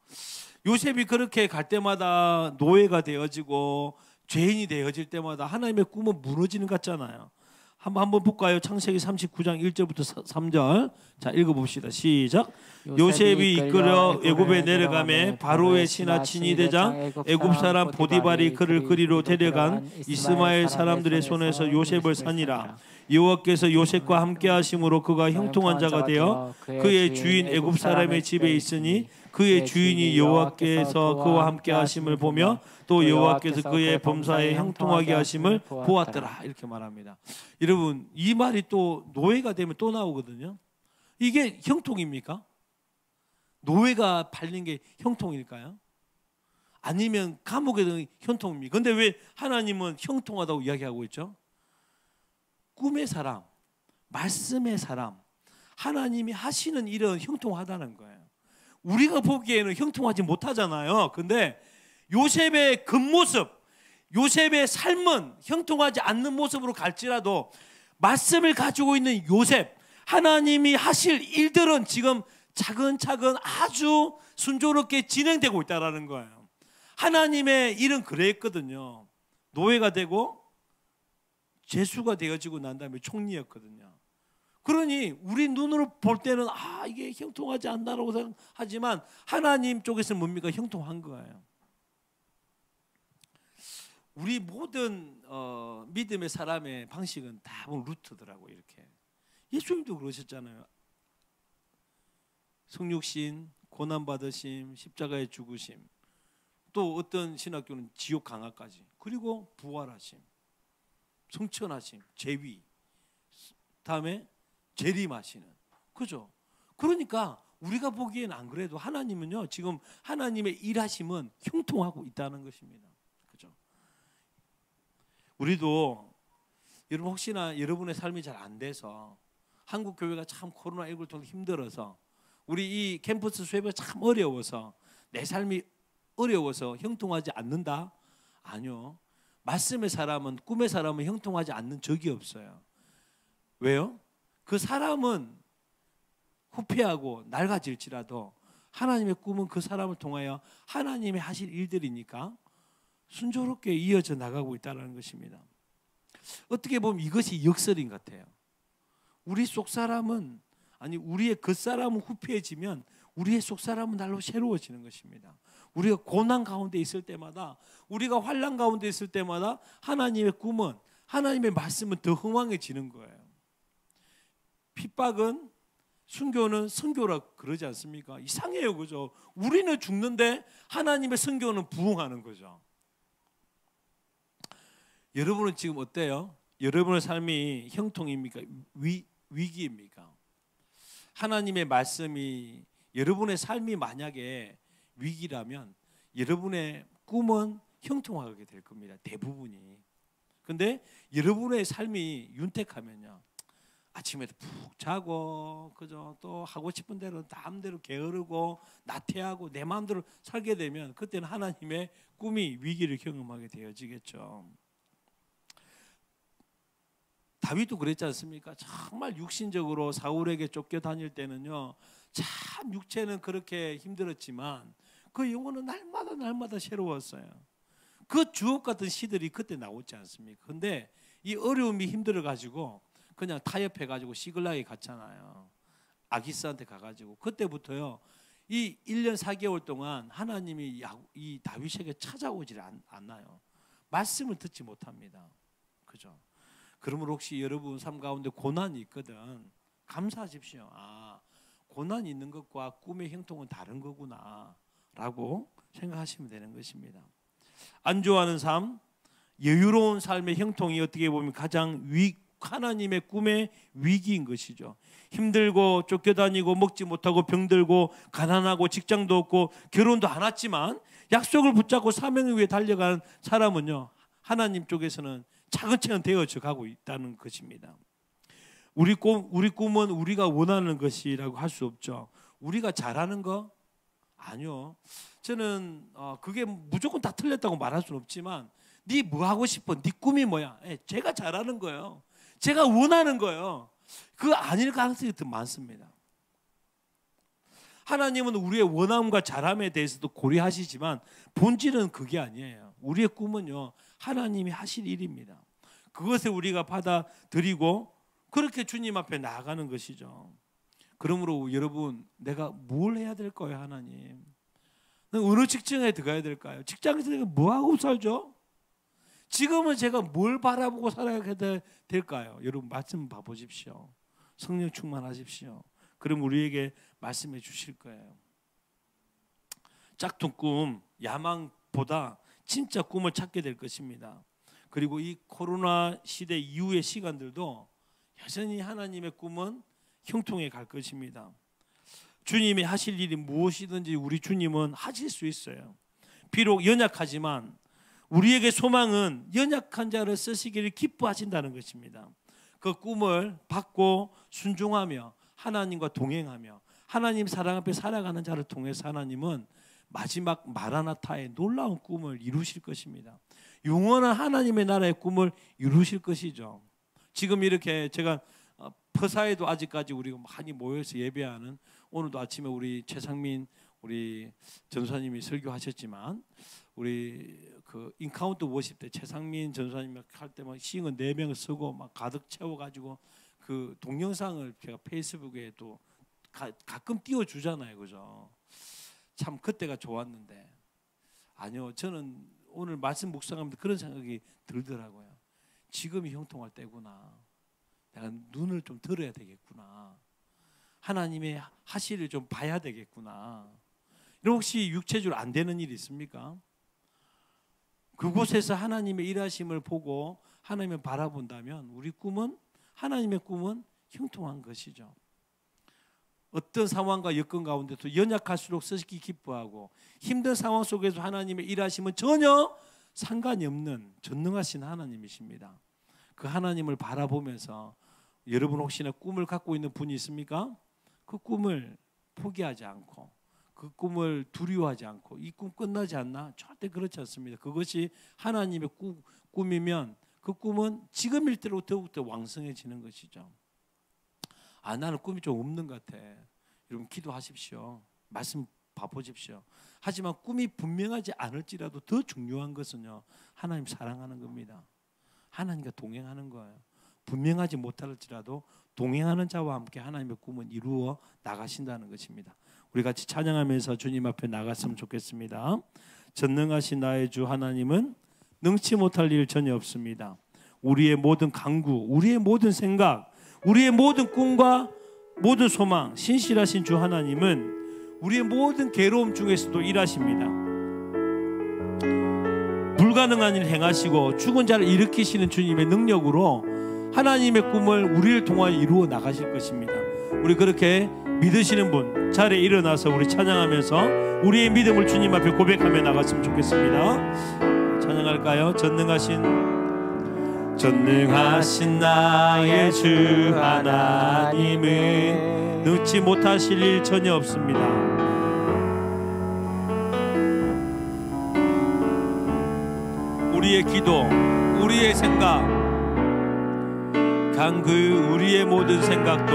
요셉이 그렇게 갈 때마다 노예가 되어지고 죄인이 되어질 때마다 하나님의 꿈은 무너지는 것 같잖아요. 한번 볼까요? 창세기 39장 1절부터 3절. 자, 읽어봅시다. 시작. 요셉이 이끌어 애굽에 내려가매 바로의 신하 친위 대장 애굽 사람 보디발이 그를 그리로 데려간 이스마엘 사람들의 손에서 요셉을 산이라. 여호와께서 요셉과 함께 하심으로 그가 형통한 자가 되어 그의 주인 애굽 사람의 집에 있으니 그의 주인이 여호와께서 그와 함께 하심을 보며 또 여호와께서 그의 범사에 형통하게 하심을 보았더라. 이렇게 말합니다. 여러분 이 말이 또 노예가 되면 또 나오거든요. 이게 형통입니까? 노예가 팔린 게 형통일까요? 아니면 감옥에서 형통입니까? 근데 왜 하나님은 형통하다고 이야기하고 있죠? 꿈의 사람, 말씀의 사람, 하나님이 하시는 일은 형통하다는 거예요. 우리가 보기에는 형통하지 못하잖아요. 근데 요셉의 겉모습, 요셉의 삶은 형통하지 않는 모습으로 갈지라도 말씀을 가지고 있는 요셉, 하나님이 하실 일들은 지금 차근차근 아주 순조롭게 진행되고 있다는 거예요. 하나님의 일은 그랬거든요. 노예가 되고 죄수가 되어지고 난 다음에 총리였거든요. 그러니 우리 눈으로 볼 때는 이게 형통하지 않다라고 생각하지만 하나님 쪽에서는 뭡니까? 형통한 거예요. 우리 모든 믿음의 사람의 방식은 다 루트더라고요. 이렇게 예수님도 그러셨잖아요. 성육신, 고난받으심, 십자가에 죽으심, 또 어떤 신학교는 지옥 강화까지, 그리고 부활하심, 성천하심, 재위, 다음에 재림하시는, 그죠? 그러니까 우리가 보기에는 안 그래도 하나님은요, 지금 하나님의 일하심은 형통하고 있다는 것입니다. 그죠? 우리도 여러분 혹시나 여러분의 삶이 잘 안 돼서 한국 교회가 참 코로나19를 통해 힘들어서 우리 이 캠퍼스 수업이 참 어려워서 내 삶이 어려워서 형통하지 않는다? 아니요. 말씀의 사람은, 꿈의 사람은 형통하지 않는 적이 없어요. 왜요? 그 사람은 후패하고 낡아질지라도 하나님의 꿈은 그 사람을 통하여 하나님이 하실 일들이니까 순조롭게 이어져 나가고 있다는 것입니다. 어떻게 보면 이것이 역설인 것 같아요. 우리 속 사람은, 아니 우리의 겉사람은 후패해지면 우리의 속 사람은 날로 새로워지는 것입니다. 우리가 고난 가운데 있을 때마다, 우리가 환난 가운데 있을 때마다 하나님의 꿈은, 하나님의 말씀은 더 흥왕해지는 거예요. 핍박은, 순교는 선교라 그러지 않습니까? 이상해요, 그죠? 우리는 죽는데 하나님의 선교는 부흥하는 거죠. 여러분은 지금 어때요? 여러분의 삶이 형통입니까? 위기입니까? 하나님의 말씀이, 여러분의 삶이 만약에 위기라면 여러분의 꿈은 형통하게 될 겁니다. 대부분이. 근데 여러분의 삶이 윤택하면요, 아침에 푹 자고, 그죠? 또 하고 싶은 대로 마음대로 게으르고 나태하고 내 마음대로 살게 되면 그때는 하나님의 꿈이 위기를 경험하게 되어지겠죠. 다윗도 그랬지 않습니까? 정말 육신적으로 사울에게 쫓겨다닐 때는요, 참 육체는 그렇게 힘들었지만 그 영혼은 날마다 새로웠어요. 그 주옥 같은 시들이 그때 나오지 않습니까? 근데 이 어려움이 힘들어가지고 그냥 타협해가지고 시글락에 갔잖아요. 아기스한테 가가지고. 그때부터요, 이 1년 4개월 동안 하나님이 이 다윗에게 찾아오질 않나요? 말씀을 듣지 못합니다. 그죠? 그러므로 혹시 여러분 삶 가운데 고난이 있거든, 감사하십시오. 고난이 있는 것과 꿈의 형통은 다른 거구나 라고 생각하시면 되는 것입니다. 안주하는 삶, 여유로운 삶의 형통이 어떻게 보면 가장 하나님의 꿈의 위기인 것이죠. 힘들고 쫓겨다니고 먹지 못하고 병들고 가난하고 직장도 없고 결혼도 안 했지만 약속을 붙잡고 사명을 위해 달려가는 사람은요, 하나님 쪽에서는 차근차근 되어져 가고 있다는 것입니다. 우리 꿈은 우리가 원하는 것이라고 할 수 없죠. 우리가 잘하는 거? 아니요. 저는 그게 무조건 다 틀렸다고 말할 수는 없지만, 네 뭐 하고 싶어? 네 꿈이 뭐야? 제가 잘하는 거예요. 제가 원하는 거예요. 그거 아닐 가능성이 더 많습니다. 하나님은 우리의 원함과 잘함에 대해서도 고려하시지만 본질은 그게 아니에요. 우리의 꿈은요, 하나님이 하실 일입니다. 그것을 우리가 받아들이고 그렇게 주님 앞에 나아가는 것이죠. 그러므로 여러분, 내가 뭘 해야 될까요, 하나님? 어느 직장에 들어가야 될까요? 직장에서 내가 뭐 하고 살죠? 지금은 제가 뭘 바라보고 살아야 될까요? 여러분 말씀 봐보십시오. 성령 충만하십시오. 그럼 우리에게 말씀해 주실 거예요. 짝퉁 꿈, 야망보다 진짜 꿈을 찾게 될 것입니다. 그리고 이 코로나 시대 이후의 시간들도 여전히 하나님의 꿈은 형통해 갈 것입니다. 주님이 하실 일이 무엇이든지 우리 주님은 하실 수 있어요. 비록 연약하지만 우리에게 소망은 연약한 자를 쓰시기를 기뻐하신다는 것입니다. 그 꿈을 받고 순종하며 하나님과 동행하며 하나님 사랑 앞에 살아가는 자를 통해서 하나님은 마지막 마라나타의 놀라운 꿈을 이루실 것입니다. 영원한 하나님의 나라의 꿈을 이루실 것이죠. 지금 이렇게 제가 퍼사에도 아직까지 우리가 많이 모여서 예배하는, 오늘도 아침에 우리 최상민 우리 전사님이 설교하셨지만 우리 그 인카운트 워십 때 최상민 전사님이 할 때 막 시인은 4명을 쓰고 막 가득 채워가지고 그 동영상을 제가 페이스북에 또 가끔 띄워주잖아요, 그죠? 참 그때가 좋았는데, 아니요, 저는 오늘 말씀 묵상하면서 그런 생각이 들더라고요. 지금이 형통할 때구나. 내가 눈을 좀 들어야 되겠구나. 하나님의 하시를 좀 봐야 되겠구나. 이런 혹시 육체적으로 안 되는 일이 있습니까? 그곳에서 하나님의 일하심을 보고 하나님을 바라본다면 우리 꿈은, 하나님의 꿈은 형통한 것이죠. 어떤 상황과 여건 가운데서 연약할수록 쓰시기 기뻐하고 힘든 상황 속에서 하나님의 일하심은 전혀 상관이 없는 전능하신 하나님이십니다. 그 하나님을 바라보면서 여러분 혹시나 꿈을 갖고 있는 분이 있습니까? 그 꿈을 포기하지 않고 그 꿈을 두려워하지 않고 이 꿈 끝나지 않나? 절대 그렇지 않습니다. 그것이 하나님의 꿈이면 그 꿈은 지금일 대로 더욱더 왕성해지는 것이죠. 아, 나는 꿈이 좀 없는 것 같아. 여러분 기도하십시오. 말씀 봐보십시오. 하지만 꿈이 분명하지 않을지라도 더 중요한 것은요, 하나님 사랑하는 겁니다. 하나님과 동행하는 거예요. 분명하지 못할지라도 동행하는 자와 함께 하나님의 꿈은 이루어 나가신다는 것입니다. 우리 같이 찬양하면서 주님 앞에 나갔으면 좋겠습니다. 전능하신 나의 주 하나님은 능치 못할 일 전혀 없습니다. 우리의 모든 간구, 우리의 모든 생각, 우리의 모든 꿈과 모든 소망, 신실하신 주 하나님은 우리의 모든 괴로움 중에서도 일하십니다. 불가능한 일 행하시고 죽은 자를 일으키시는 주님의 능력으로 하나님의 꿈을 우리를 통하여 이루어 나가실 것입니다. 우리 그렇게 믿으시는 분 자리에 일어나서 우리 찬양하면서 우리의 믿음을 주님 앞에 고백하며 나갔으면 좋겠습니다. 찬양할까요? 전능하신 나의 주 하나님은 능치 못하실 일 전혀 없습니다. 우리의 기도, 우리의 생각, 간구, 우리의 모든 생각도,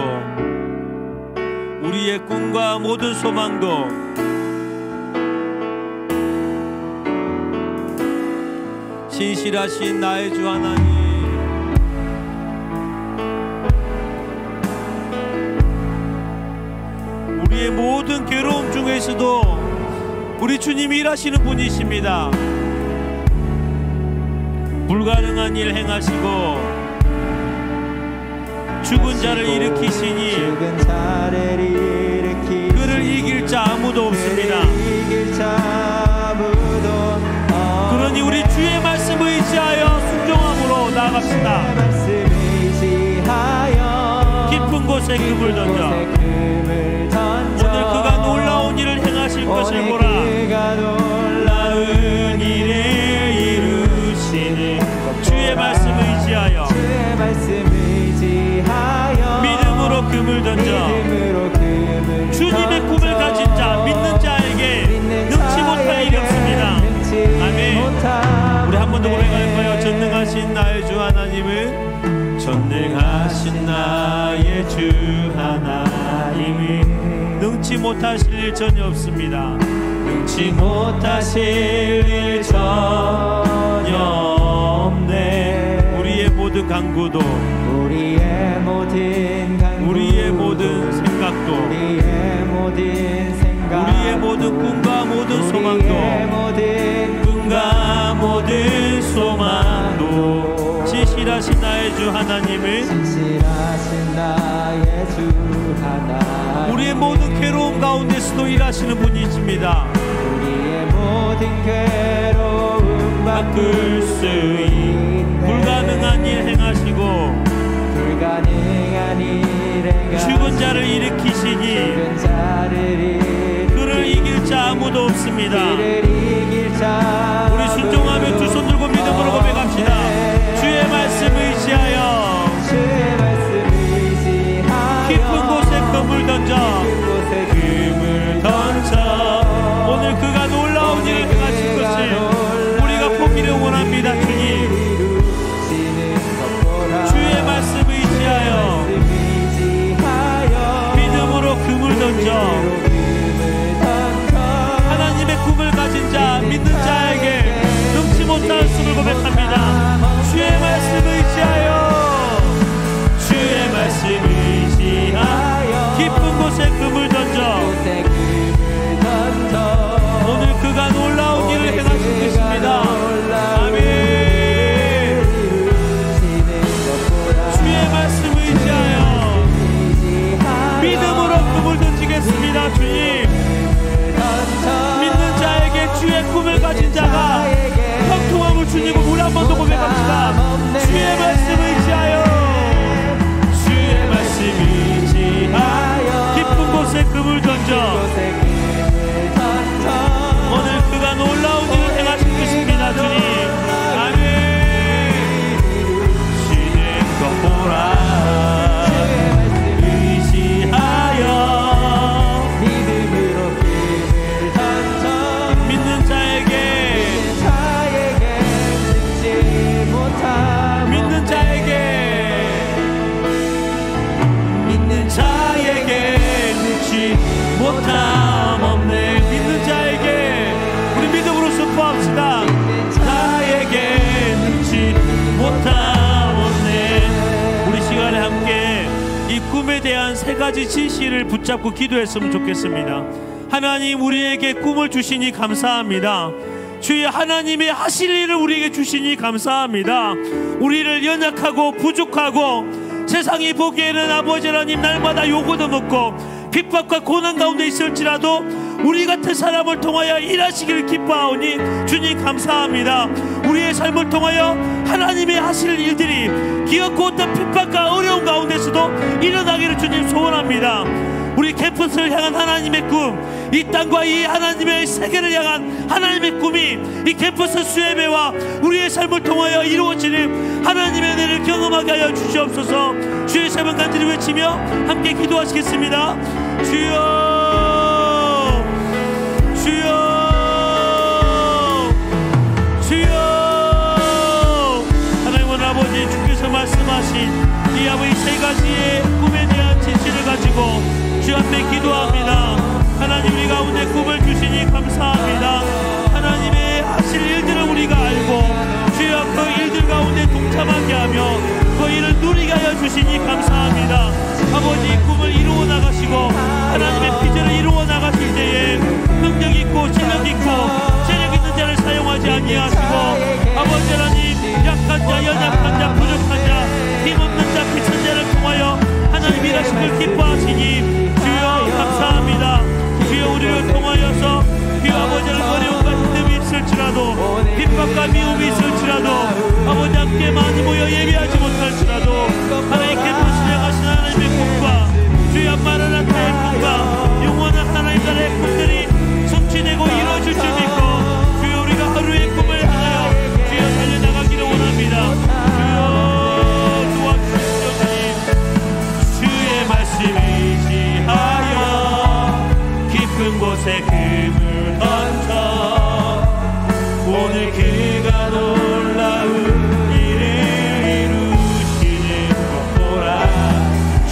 우리의 꿈과 모든 소망도 신실하신 나의 주 하나님, 우리의 모든 괴로움 중에서도 우리 주님이 일하시는 분이십니다. 불가능한 일 행하시고 죽은 자를 일으키시니 그를 이길 자 아무도 없습니다. 그러니 우리 주의 말씀을 의지하여 순종함으로 나아갑시다. 깊은 곳에 금을 던져 오늘 그가 놀라운 일을 행하실 것을 보라. 놀라운 일을 이루시니 주의 말씀을 의지하여 믿음으로 금을 던져 주님의 꿈을 가진 자, 믿는 자에게 능치 못할 일이 없습니다. 아멘. 우리 한 번 더 고백할까요? 전능하신 나의 주 하나님은, 전능하신 나의 주 하나님이 능치 못하실 일 전혀 없습니다. 능치 못하실 일 전혀 없네. 우리의 모든 간구도, 우리의 모든 생각도, 우리의 모든 꿈과 모든 소망도, 꿈과 모든 소망도 신실하신 나의 주 하나님은, 우리의 모든 괴로움 가운데서도 일하시는 분이십니다. 우리의 모든 괴로움 바꿀 수 있는 불가능한 일 행하시고 죽은 자를 일으키시니 그를 이길 자 아무도 없습니다. 금을 던져 금을 던져 오늘 그가 놀라운 일을 행하실 것을 우리가 보기를 원합니다. 주님 주의 말씀 의지하여 믿음으로 금을 던져 하나님의 꿈을 가진 자 믿는 자에게 능치 못할 수를 고백합니다. 주의 말씀 의지하여 주의 말씀 의지하여 깊은 곳에 금을 던져 오늘 그가 놀라운 일을 행하실 것입니다. 아멘. 주의 말씀 의지하여 믿음으로 금을 던지겠습니다. 주님 믿는 자에게 주의 꿈을 가진 자가 형통함을 주님을 우리 한 번 더 고백합시다. 주의 말씀 의지하여 주의 말씀 의지하여 깊은 곳에 금을 던져 오늘 그가 놀라운 일을 행하실 것입니다. 주님 아멘. 시는 것 보라 의지하여 믿음으로 금을 던져 믿는 자에게 듣지 못함 믿는 자에게 듣지 못함 없네. 믿는 자에게 우리 믿음으로 선포합시다. 자에게 듣지 못함 없네. 우리 시간에 함께 이 꿈에 대한 세 가지 진실을 붙잡고 기도했으면 좋겠습니다. 하나님 우리에게 꿈을 주시니 감사합니다. 주의 하나님의 하실 일을 우리에게 주시니 감사합니다. 우리를 연약하고 부족하고 세상이 보기에는 아버지 하나님 날마다 요구도 먹고 핍박과 고난 가운데 있을지라도 우리 같은 사람을 통하여 일하시기를 기뻐하오니 주님 감사합니다. 우리의 삶을 통하여 하나님의 하실 일들이 기업고 어떤 핍박과 어려운 가운데서도 일어나기를 주님 소원합니다. 우리 캠퍼스를 향한 하나님의 꿈, 이 땅과 이 하나님의 세계를 향한 하나님의 꿈이 이 캠퍼스 수예배와 우리의 삶을 통하여 이루어지는 하나님의 은혜를 경험하게 하여 주시옵소서. 주의 세번 간절히 외치며 함께 기도하시겠습니다. 주여 주여 주여. 하나님 오늘 아버지 주께서 말씀하신 이 아버지 세 가지의 꿈에 대한 진실을 가지고 주 앞에 기도합니다. 하나님 우리 가운데 꿈을 주시니 감사합니다. 하나님의 하실 일들을 우리가 알고 주여 그 일들 가운데 동참하게 하며 그 일을 누리게 하여 주시니 감사합니다. 아버지 꿈을 이루어 나가시고 하나님의 비전을 이루어 나가실 때에 능력 있고 실력 있고 재력 있는 자를 사용하지 아니하시고 아버지 하나님 약한 자 연약한 자 부족한 자 힘없는 자 비천 자를 통하여 하나님 일하신 걸 기뻐하시니 주여 감사합니다. 주여 우리를 통하여서 주여 아버지 하나님 어려움과 힘듦이 있을지라도 핍박과 미움이 있을지라도 아버지 함께 많이 모여 예배하지 못할지라도 하나님 캠퍼스 향하신 하나님의 꿈과 주여 마라나타의 꿈과 영원한 하나님 나라의 꿈들이 성취되고 이루어질 줄 믿고 주여 우리가 하루의 꿈을 향하여 주여 달려나가기를 원합니다. 주여 도와주십시오. 주님 주의 말씀 의지하여 깊은 곳에 금을 던져 오늘 그가 놀라운 일을 이루시는 것 보라.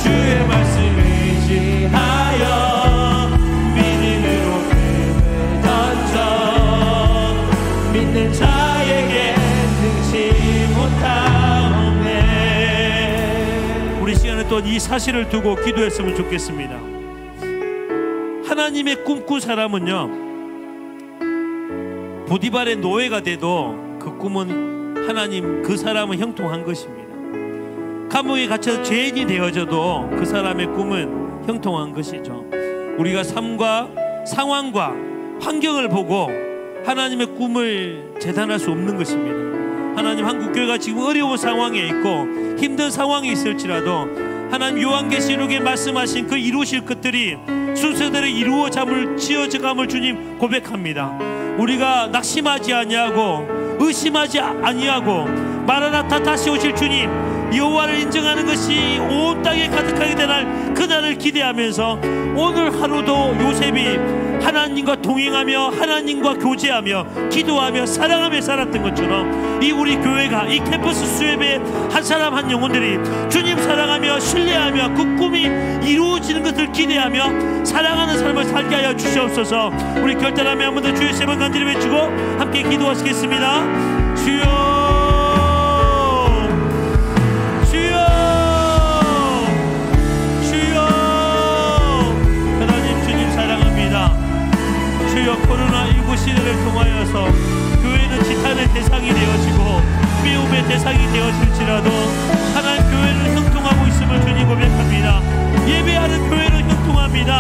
주의 말씀 의지하여 믿음으로 금을 던져 믿는 자에게 능치 못함 없네. 우리 시간에 또 이 사실을 두고 기도했으면 좋겠습니다. 하나님의 꿈꾼 사람은요 보디발의 노예가 돼도 그 꿈은 하나님 그 사람은 형통한 것입니다. 감옥에 갇혀서 죄인이 되어져도 그 사람의 꿈은 형통한 것이죠. 우리가 삶과 상황과 환경을 보고 하나님의 꿈을 재단할 수 없는 것입니다. 하나님 한국교회가 지금 어려운 상황에 있고 힘든 상황이 있을지라도 하나님 요한계시록에 말씀하신 그 이루실 것들이 순서대로 지어져감을 주님 고백합니다. 우리가 낙심하지 아니하고 의심하지 아니하고 마라나타 다시 오실 주님 여호와를 인정하는 것이 온 땅에 가득하게 되날 그 그날을 기대하면서 오늘 하루도 요셉이 하나님과 동행하며 하나님과 교제하며 기도하며 사랑하며 살았던 것처럼 이 우리 교회가 이 캠퍼스 수협의 한 사람 한 영혼들이 주님 사랑하며 신뢰하며 그 꿈이 이루어지는 것을 기대하며 사랑하는 삶을 살게 하여 주시옵소서. 우리 결단하며 한 번 더 주의 세 번 간절히 외치고 함께 기도하시겠습니다. 주여 코로나19 시대를 통하여서 교회는 지탄의 대상이 되어지고 미움의 대상이 되어질지라도 하나님 교회를 형통하고 있음을 주님 고백합니다. 예배하는 교회는 형통합니다.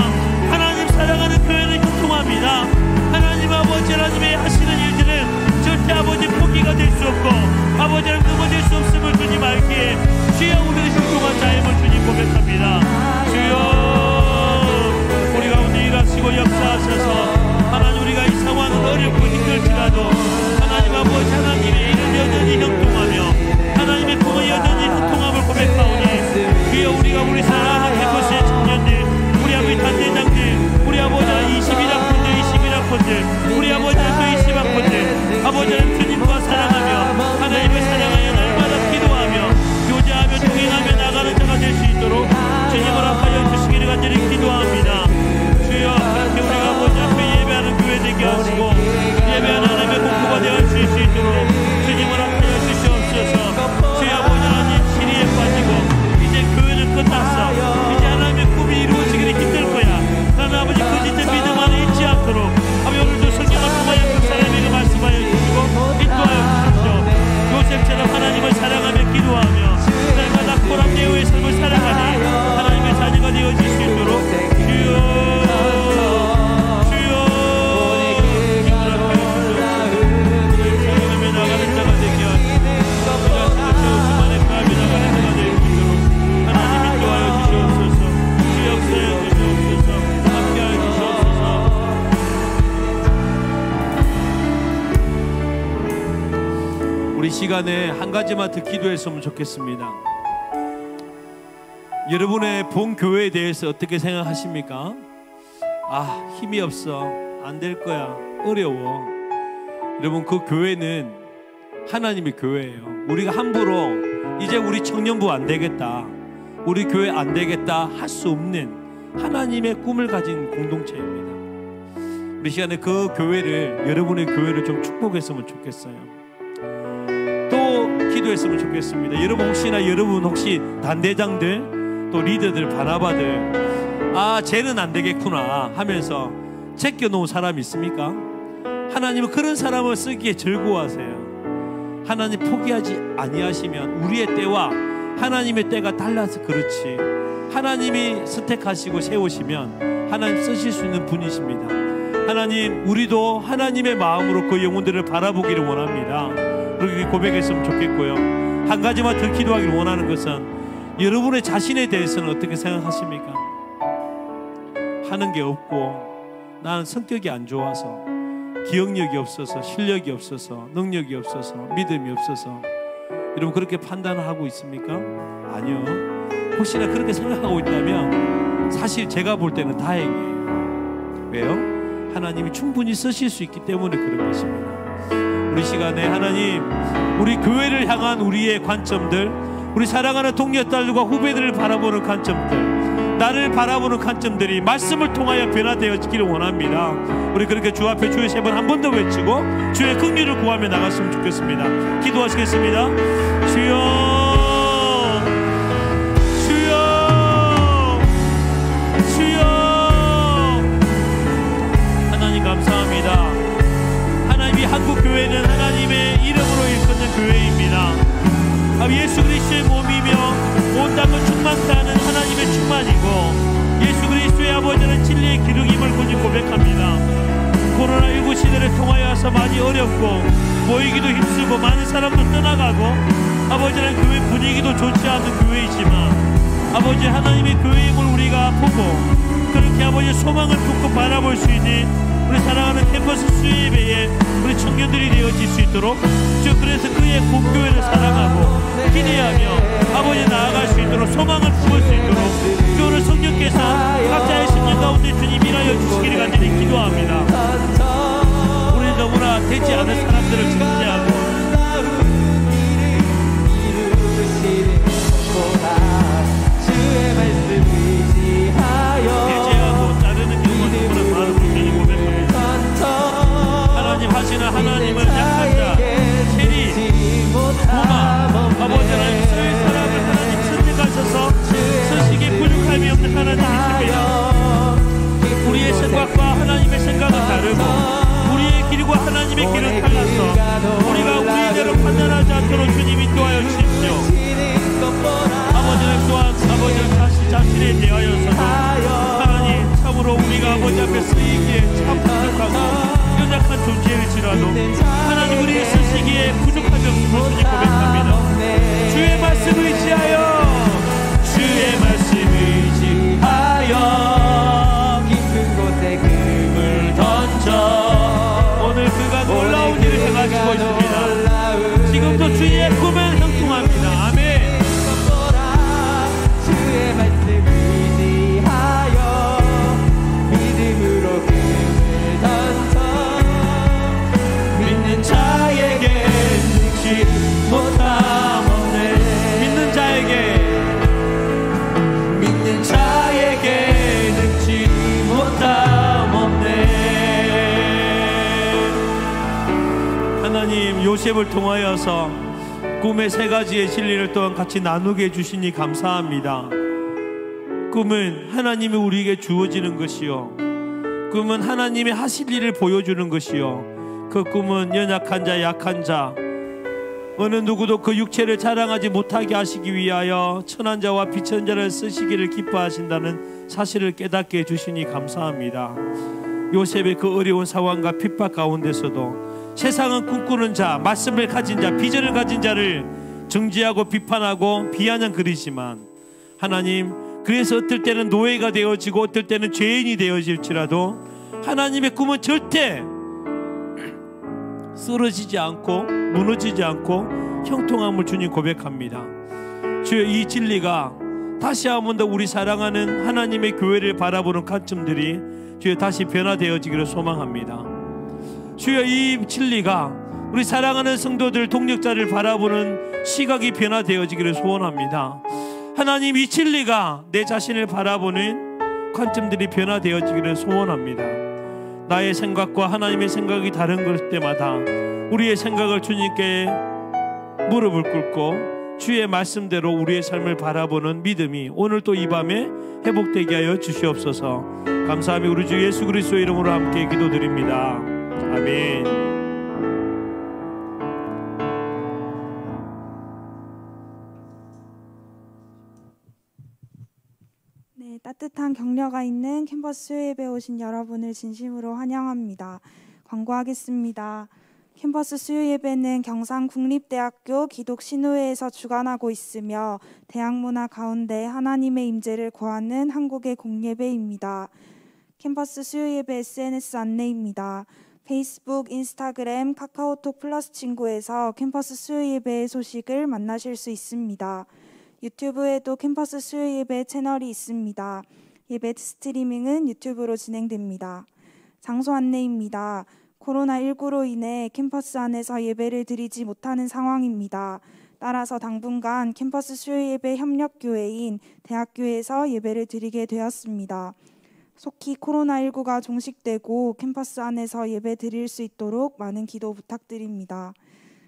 하나님 사랑하는 교회는 형통합니다. 하나님 아버지 하나님의 하시는 일들은 절대 아버지 포기가 될 수 없고 아버지는 넘어질 수 없음을 주님 알기에 주여 우리는 형통한 자임을 주님 고백합니다. 주여 우리 가운데 일하시고 역사하셔서 하나님 우리가 이 상황은 어렵고 힘들지라도 하나님 아버지 하나님의 일을 여전히 형통하며 하나님의 꿈은 여전히 형통함을 고백하오니 주여 우리가 우리 사랑하는 캠퍼스의 청년들 우리 아버지 단대장들 우리 아버지 21학번들 우리 아버지 또 20학번들 아버지는 주님과 사랑하며 하나님을 사랑하여 날마다 기도하며 교제하며 동행하며 나가는 자가 될 수 있도록 주님을 합하여 주시기를 간절히 기도합니다. 주여 그렇게 우리가 아버지 앞에 예배하는 교회 되게 하시고 예배하는 하나님의 공부가 되어줄 수 있도록 주님을 합하여 주시옵소서. 주여 아버지 하나님 시리에 빠지고 이제 교회는 끝났어 이제 하나님의 꿈이 이루어지기는 힘들 거야 하나님 아버지 그 짓을 믿음 안에 잊지 않도록 아버지 오늘도 성경을 통하여 그 사람에게 말씀하여 주시고 인도하여 주십시오. 요셉처럼 하나님을 사랑하며 기도하며 날마다 보람되어의 삶을 살아가니 하나님의 자녀가 되어질 수 있도록 주여 우리 시간에 한 가지만 더 기도했으면 좋겠습니다. 여러분의 본 교회에 대해서 어떻게 생각하십니까? 아, 힘이 없어, 안 될 거야, 어려워. 여러분, 그 교회는 하나님의 교회예요. 우리가 함부로 이제 우리 청년부 안 되겠다, 우리 교회 안 되겠다 할 수 없는 하나님의 꿈을 가진 공동체입니다. 우리 시간에 그 교회를, 여러분의 교회를 좀 축복했으면 좋겠어요. 또 기도했으면 좋겠습니다. 여러분 혹시 단대장들 또 리더들 바나바들 아 쟤는 안 되겠구나 하면서 제껴놓은 사람이 있습니까? 하나님은 그런 사람을 쓰기에 즐거워하세요. 하나님 포기하지 아니하시면 우리의 때와 하나님의 때가 달라서 그렇지 하나님이 선택하시고 세우시면 하나님 쓰실 수 있는 분이십니다. 하나님 우리도 하나님의 마음으로 그 영혼들을 바라보기를 원합니다. 그렇게 고백했으면 좋겠고요. 한 가지만 더 기도하기를 원하는 것은 여러분의 자신에 대해서는 어떻게 생각하십니까? 하는 게 없고 나는 성격이 안 좋아서 기억력이 없어서 실력이 없어서 능력이 없어서 믿음이 없어서 여러분 그렇게 판단을 하고 있습니까? 아니요. 혹시나 그렇게 생각하고 있다면 사실 제가 볼 때는 다행이에요. 왜요? 하나님이 충분히 쓰실 수 있기 때문에 그런 것입니다. 우리 시간에 하나님 우리 교회를 향한 우리의 관점들 우리 사랑하는 동료 딸들과 후배들을 바라보는 관점들 나를 바라보는 관점들이 말씀을 통하여 변화되어지기를 원합니다. 우리 그렇게 주 앞에 주의 세 번 한 번 더 외치고 주의 긍휼을 구하며 나갔으면 좋겠습니다. 기도하시겠습니다. 주여 감사합니다. 하나님이 한국교회는 하나님의 이름으로 일컫는 교회입니다. 예수 그리스도의 몸이며 온 땅을 충만케하는 하나님의 충만이고 예수 그리스도의 아버지는 진리의 기둥임을 고백합니다. 코로나19 시대를 통하여서 많이 어렵고 모이기도 힘쓰고 많은 사람도 떠나가고 아버지는 교회 분위기도 좋지 않은 교회이지만 아버지 하나님의 교회임을 우리가 보고 그렇게 아버지 소망을 품고 바라볼 수 있는 우리 사랑하는 캠퍼스 수예배에 우리 청년들이 되어질 수 있도록 주 그래서 그의 본교회를 사랑하고 기대하며 아버지 나아갈 수 있도록 소망을 품을 수 있도록 주 오늘 성령 되지 않은 사람들을 정죄하고 배제하고 따르는 경우가 너무나 많은 분들이 고백합니다. 하나님 하시는 하나님은 약한 자, 체리, 부마, 아버지 하나님 스스로의 사랑을 하나님 선택하셔서 서식에 부족함이 없는 하나님이십니다. 우리의 생각과 하나님의 생각은 다르고 우리의 길과 하나님의 길은 달라서 우리가 우리대로 판단하지 않도록 주님 인도하여 주십시오. 아버지는 또한 아버지 자신에 대하여서도 하나님 참으로 우리가 아버지 앞에 쓰이기에 참 부족하고 연약한 존재일지라도 하나님 우리의 쓰시기에 부족함이 없음을 주님 고백합니다. 주의 말씀을 의지하여 주의 말씀을 의지하여 오늘 그가 놀라운 일을 행하시고 있습니다. 지금도 주의 꿈은 형통합니다. 아멘. 주의 말씀 의지하여 믿음으로 금을 던져 믿는 자에게 능치 못함 없네. 믿는 자에게 능치 못함 없네. 하나님 요셉을 통하여서 꿈의 세 가지의 진리를 또한 같이 나누게 해주시니 감사합니다. 꿈은 하나님이 우리에게 주어지는 것이요, 꿈은 하나님이 하실 일을 보여주는 것이요, 그 꿈은 연약한 자, 약한 자, 어느 누구도 그 육체를 자랑하지 못하게 하시기 위하여 천한 자와 비천한 자를 쓰시기를 기뻐하신다는 사실을 깨닫게 해주시니 감사합니다. 요셉의 그 어려운 상황과 핍박 가운데서도 세상은 꿈꾸는 자, 말씀을 가진 자, 비전을 가진 자를 정죄하고 비판하고 비아냥거리지만 하나님, 그래서 어떨 때는 노예가 되어지고 어떨 때는 죄인이 되어질지라도 하나님의 꿈은 절대 쓰러지지 않고 무너지지 않고 형통함을 주님 고백합니다. 주여, 이 진리가 다시 한 번 더 우리 사랑하는 하나님의 교회를 바라보는 관점들이 주여 다시 변화되어지기를 소망합니다. 주여, 이 진리가 우리 사랑하는 성도들, 동력자를 바라보는 시각이 변화되어지기를 소원합니다. 하나님, 이 진리가 내 자신을 바라보는 관점들이 변화되어지기를 소원합니다. 나의 생각과 하나님의 생각이 다른 것 때마다 우리의 생각을 주님께 무릎을 꿇고 주의 말씀대로 우리의 삶을 바라보는 믿음이 오늘 또 이 밤에 회복되게 하여 주시옵소서. 감사하며 우리 주 예수 그리스도의 이름으로 함께 기도드립니다. 아멘. 네, 따뜻한 격려가 있는 캠퍼스 수요예배에 오신 여러분을 진심으로 환영합니다. 광고하겠습니다. 캠퍼스 수요예배는 경상국립대학교 기독신우회에서 주관하고 있으며 대학문화 가운데 하나님의 임재를 구하는 한국의 공예배입니다. 캠퍼스 수요예배 SNS 안내입니다. 페이스북, 인스타그램, 카카오톡 플러스 친구에서 캠퍼스 수요예배의 소식을 만나실 수 있습니다. 유튜브에도 캠퍼스 수요예배 채널이 있습니다. 예배 스트리밍은 유튜브로 진행됩니다. 장소 안내입니다. 코로나19로 인해 캠퍼스 안에서 예배를 드리지 못하는 상황입니다. 따라서 당분간 캠퍼스 수요예배 협력교회인 대학교에서 예배를 드리게 되었습니다. 속히 코로나19가 종식되고 캠퍼스 안에서 예배 드릴 수 있도록 많은 기도 부탁드립니다.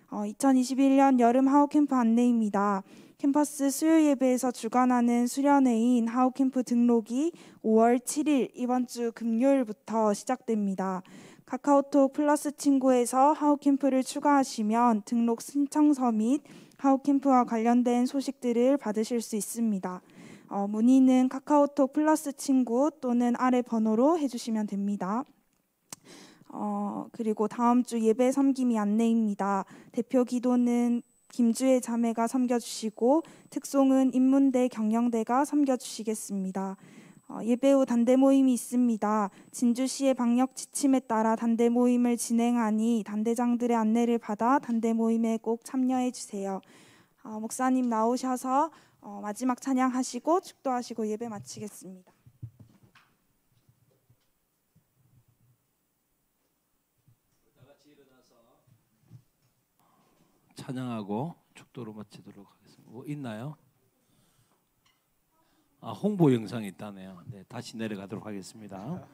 2021년 여름 하우캠프 안내입니다. 캠퍼스 수요예배에서 주관하는 수련회인 하우캠프 등록이 5월 7일 이번 주 금요일부터 시작됩니다. 카카오톡 플러스 친구에서 하우캠프를 추가하시면 등록 신청서 및 하우캠프와 관련된 소식들을 받으실 수 있습니다. 문의는 카카오톡 플러스 친구 또는 아래 번호로 해주시면 됩니다. 그리고 다음 주 예배 섬김이 안내입니다. 대표 기도는 김주혜 자매가 섬겨주시고 특송은 인문대 경영대가 섬겨주시겠습니다. 예배 후 단대 모임이 있습니다. 진주시의 방역 지침에 따라 단대 모임을 진행하니 단대장들의 안내를 받아 단대 모임에 꼭 참여해 주세요. 목사님 나오셔서 마지막 찬양하시고 축도하시고 예배 마치겠습니다. 다 같이 일어나서 찬양하고 축도로 마치도록 하겠습니다. 뭐 있나요? 홍보 영상이 있다네요. 네, 다시 내려가도록 하겠습니다.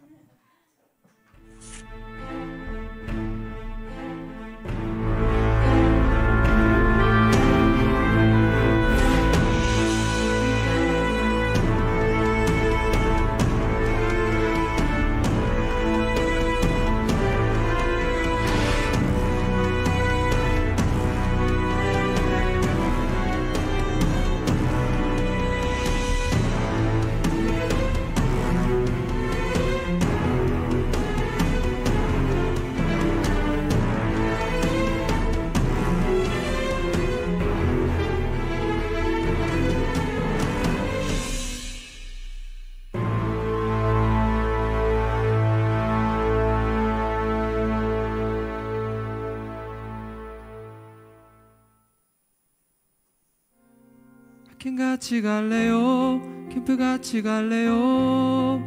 같이 갈래요? 캠프 같이 갈래요?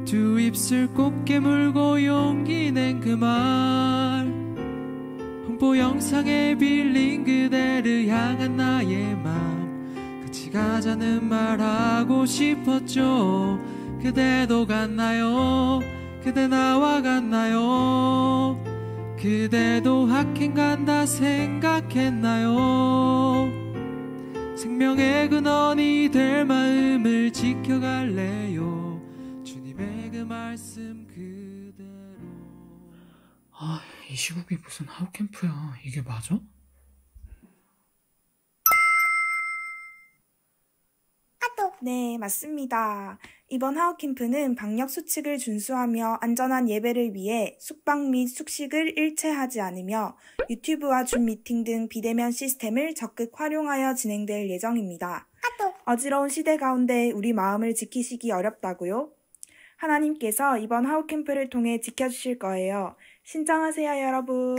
두 입술 꼭 깨물고 용기 낸 그 말, 홍보 영상에 빌린 그대를 향한 나의 맘, 같이 가자는 말 하고 싶었죠. 그대도 갔나요? 그대 나와 갔나요? 그대도 학행 간다 생각했나요? 생명의 근원이 될 마음을 지켜갈래요. 주님의 그 말씀 그대로. 이 시국이 무슨 하우캠프야. 이게 맞아? 네, 맞습니다. 이번 하우캠프는 방역 수칙을 준수하며 안전한 예배를 위해 숙박 및 숙식을 일체하지 않으며 유튜브와 줌 미팅 등 비대면 시스템을 적극 활용하여 진행될 예정입니다. 어지러운 시대 가운데 우리 마음을 지키시기 어렵다고요? 하나님께서 이번 하우캠프를 통해 지켜주실 거예요. 신청하세요, 여러분.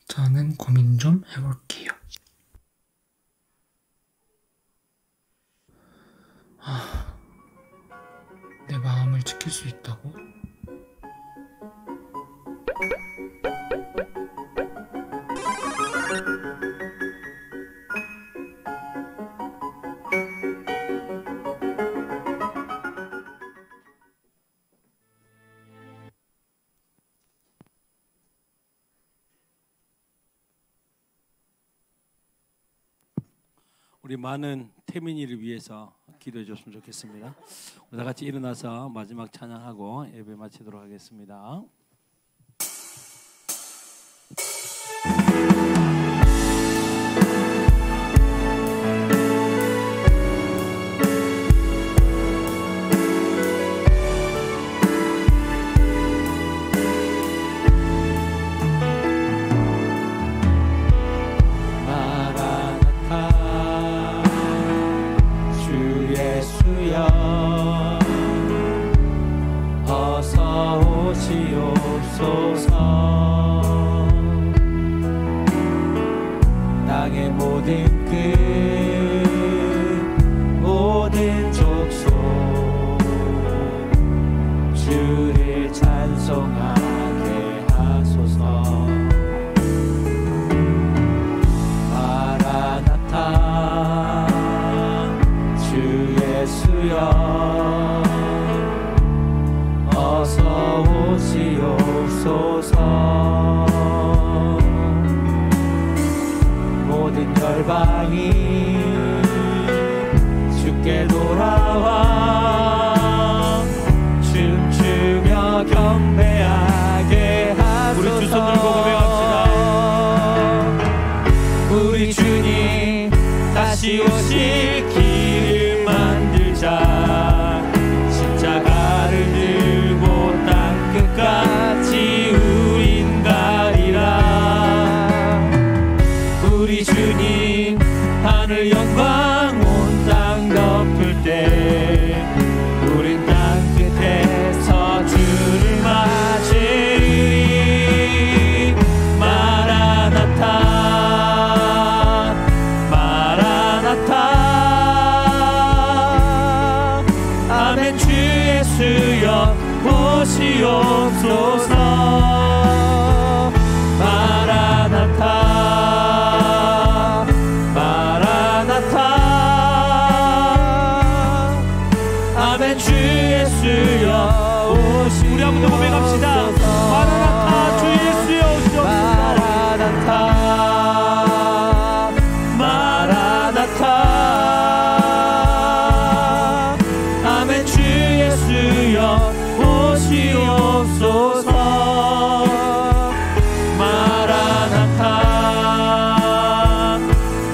저는 고민 좀 해볼게요. 내 마음을 지킬 수 있다고? 우리 많은 태민이를 위해서 기도해 줬으면 좋겠습니다. 우리 다 같이 일어나서 마지막 찬양하고 예배 마치도록 하겠습니다. 땅의 모든 끝 모든 족속 주를 찬송하게 하소서. 마라나타 주 예수여 어서 오시옵소서. 모든 열방이 주께 돌아와 춤추며 경배하게 하소서. 우리 두 손 들고 고백합시다. 우리 주님 다시 오실 길을 만들자. 십자가를 들고 땅 끝까지 우린 가리라. 우리 주님 하늘 영광 온 땅 덮을 때 우린 땅 끝에서 주를 맞으리. 마라나타 마라나타 아멘. 주 예수여 오시옵소서. 마라나타 마라나타. 아멘. 주 예수여 오시옵소서. 우리 한번 더 고백합시다. 마라나타 주 예수여 오시옵소서. 마라나타 마라나타. 아멘. 주 예수여 오시옵소서. 마라나타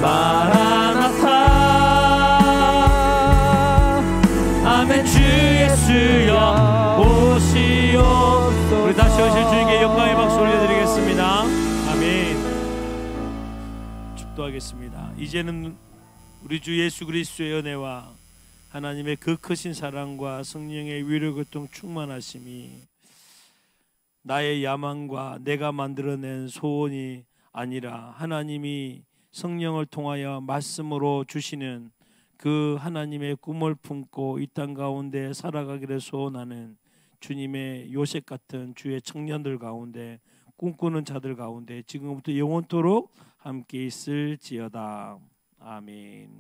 마라나타. 아멘. 주 예수여 오시옵소서. 우리 다시 오실 주님께 영광의 박수 올려드리겠습니다. 아멘. 축도하겠습니다. 이제는 우리 주 예수 그리스도의 은혜와 하나님의 그 크신 사랑과 성령의 위로 교통 충만하심이 나의 야망과 내가 만들어낸 소원이 아니라 하나님이 성령을 통하여 말씀으로 주시는 그 하나님의 꿈을 품고 이 땅 가운데 살아가기를 소원하는 주님의 요셉 같은 주의 청년들 가운데, 꿈꾸는 자들 가운데 지금부터 영원토록 함께 있을지어다. 아멘.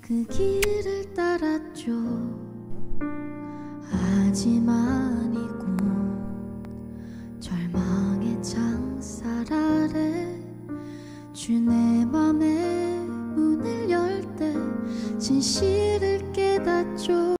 그 길을 따랐죠. 하지만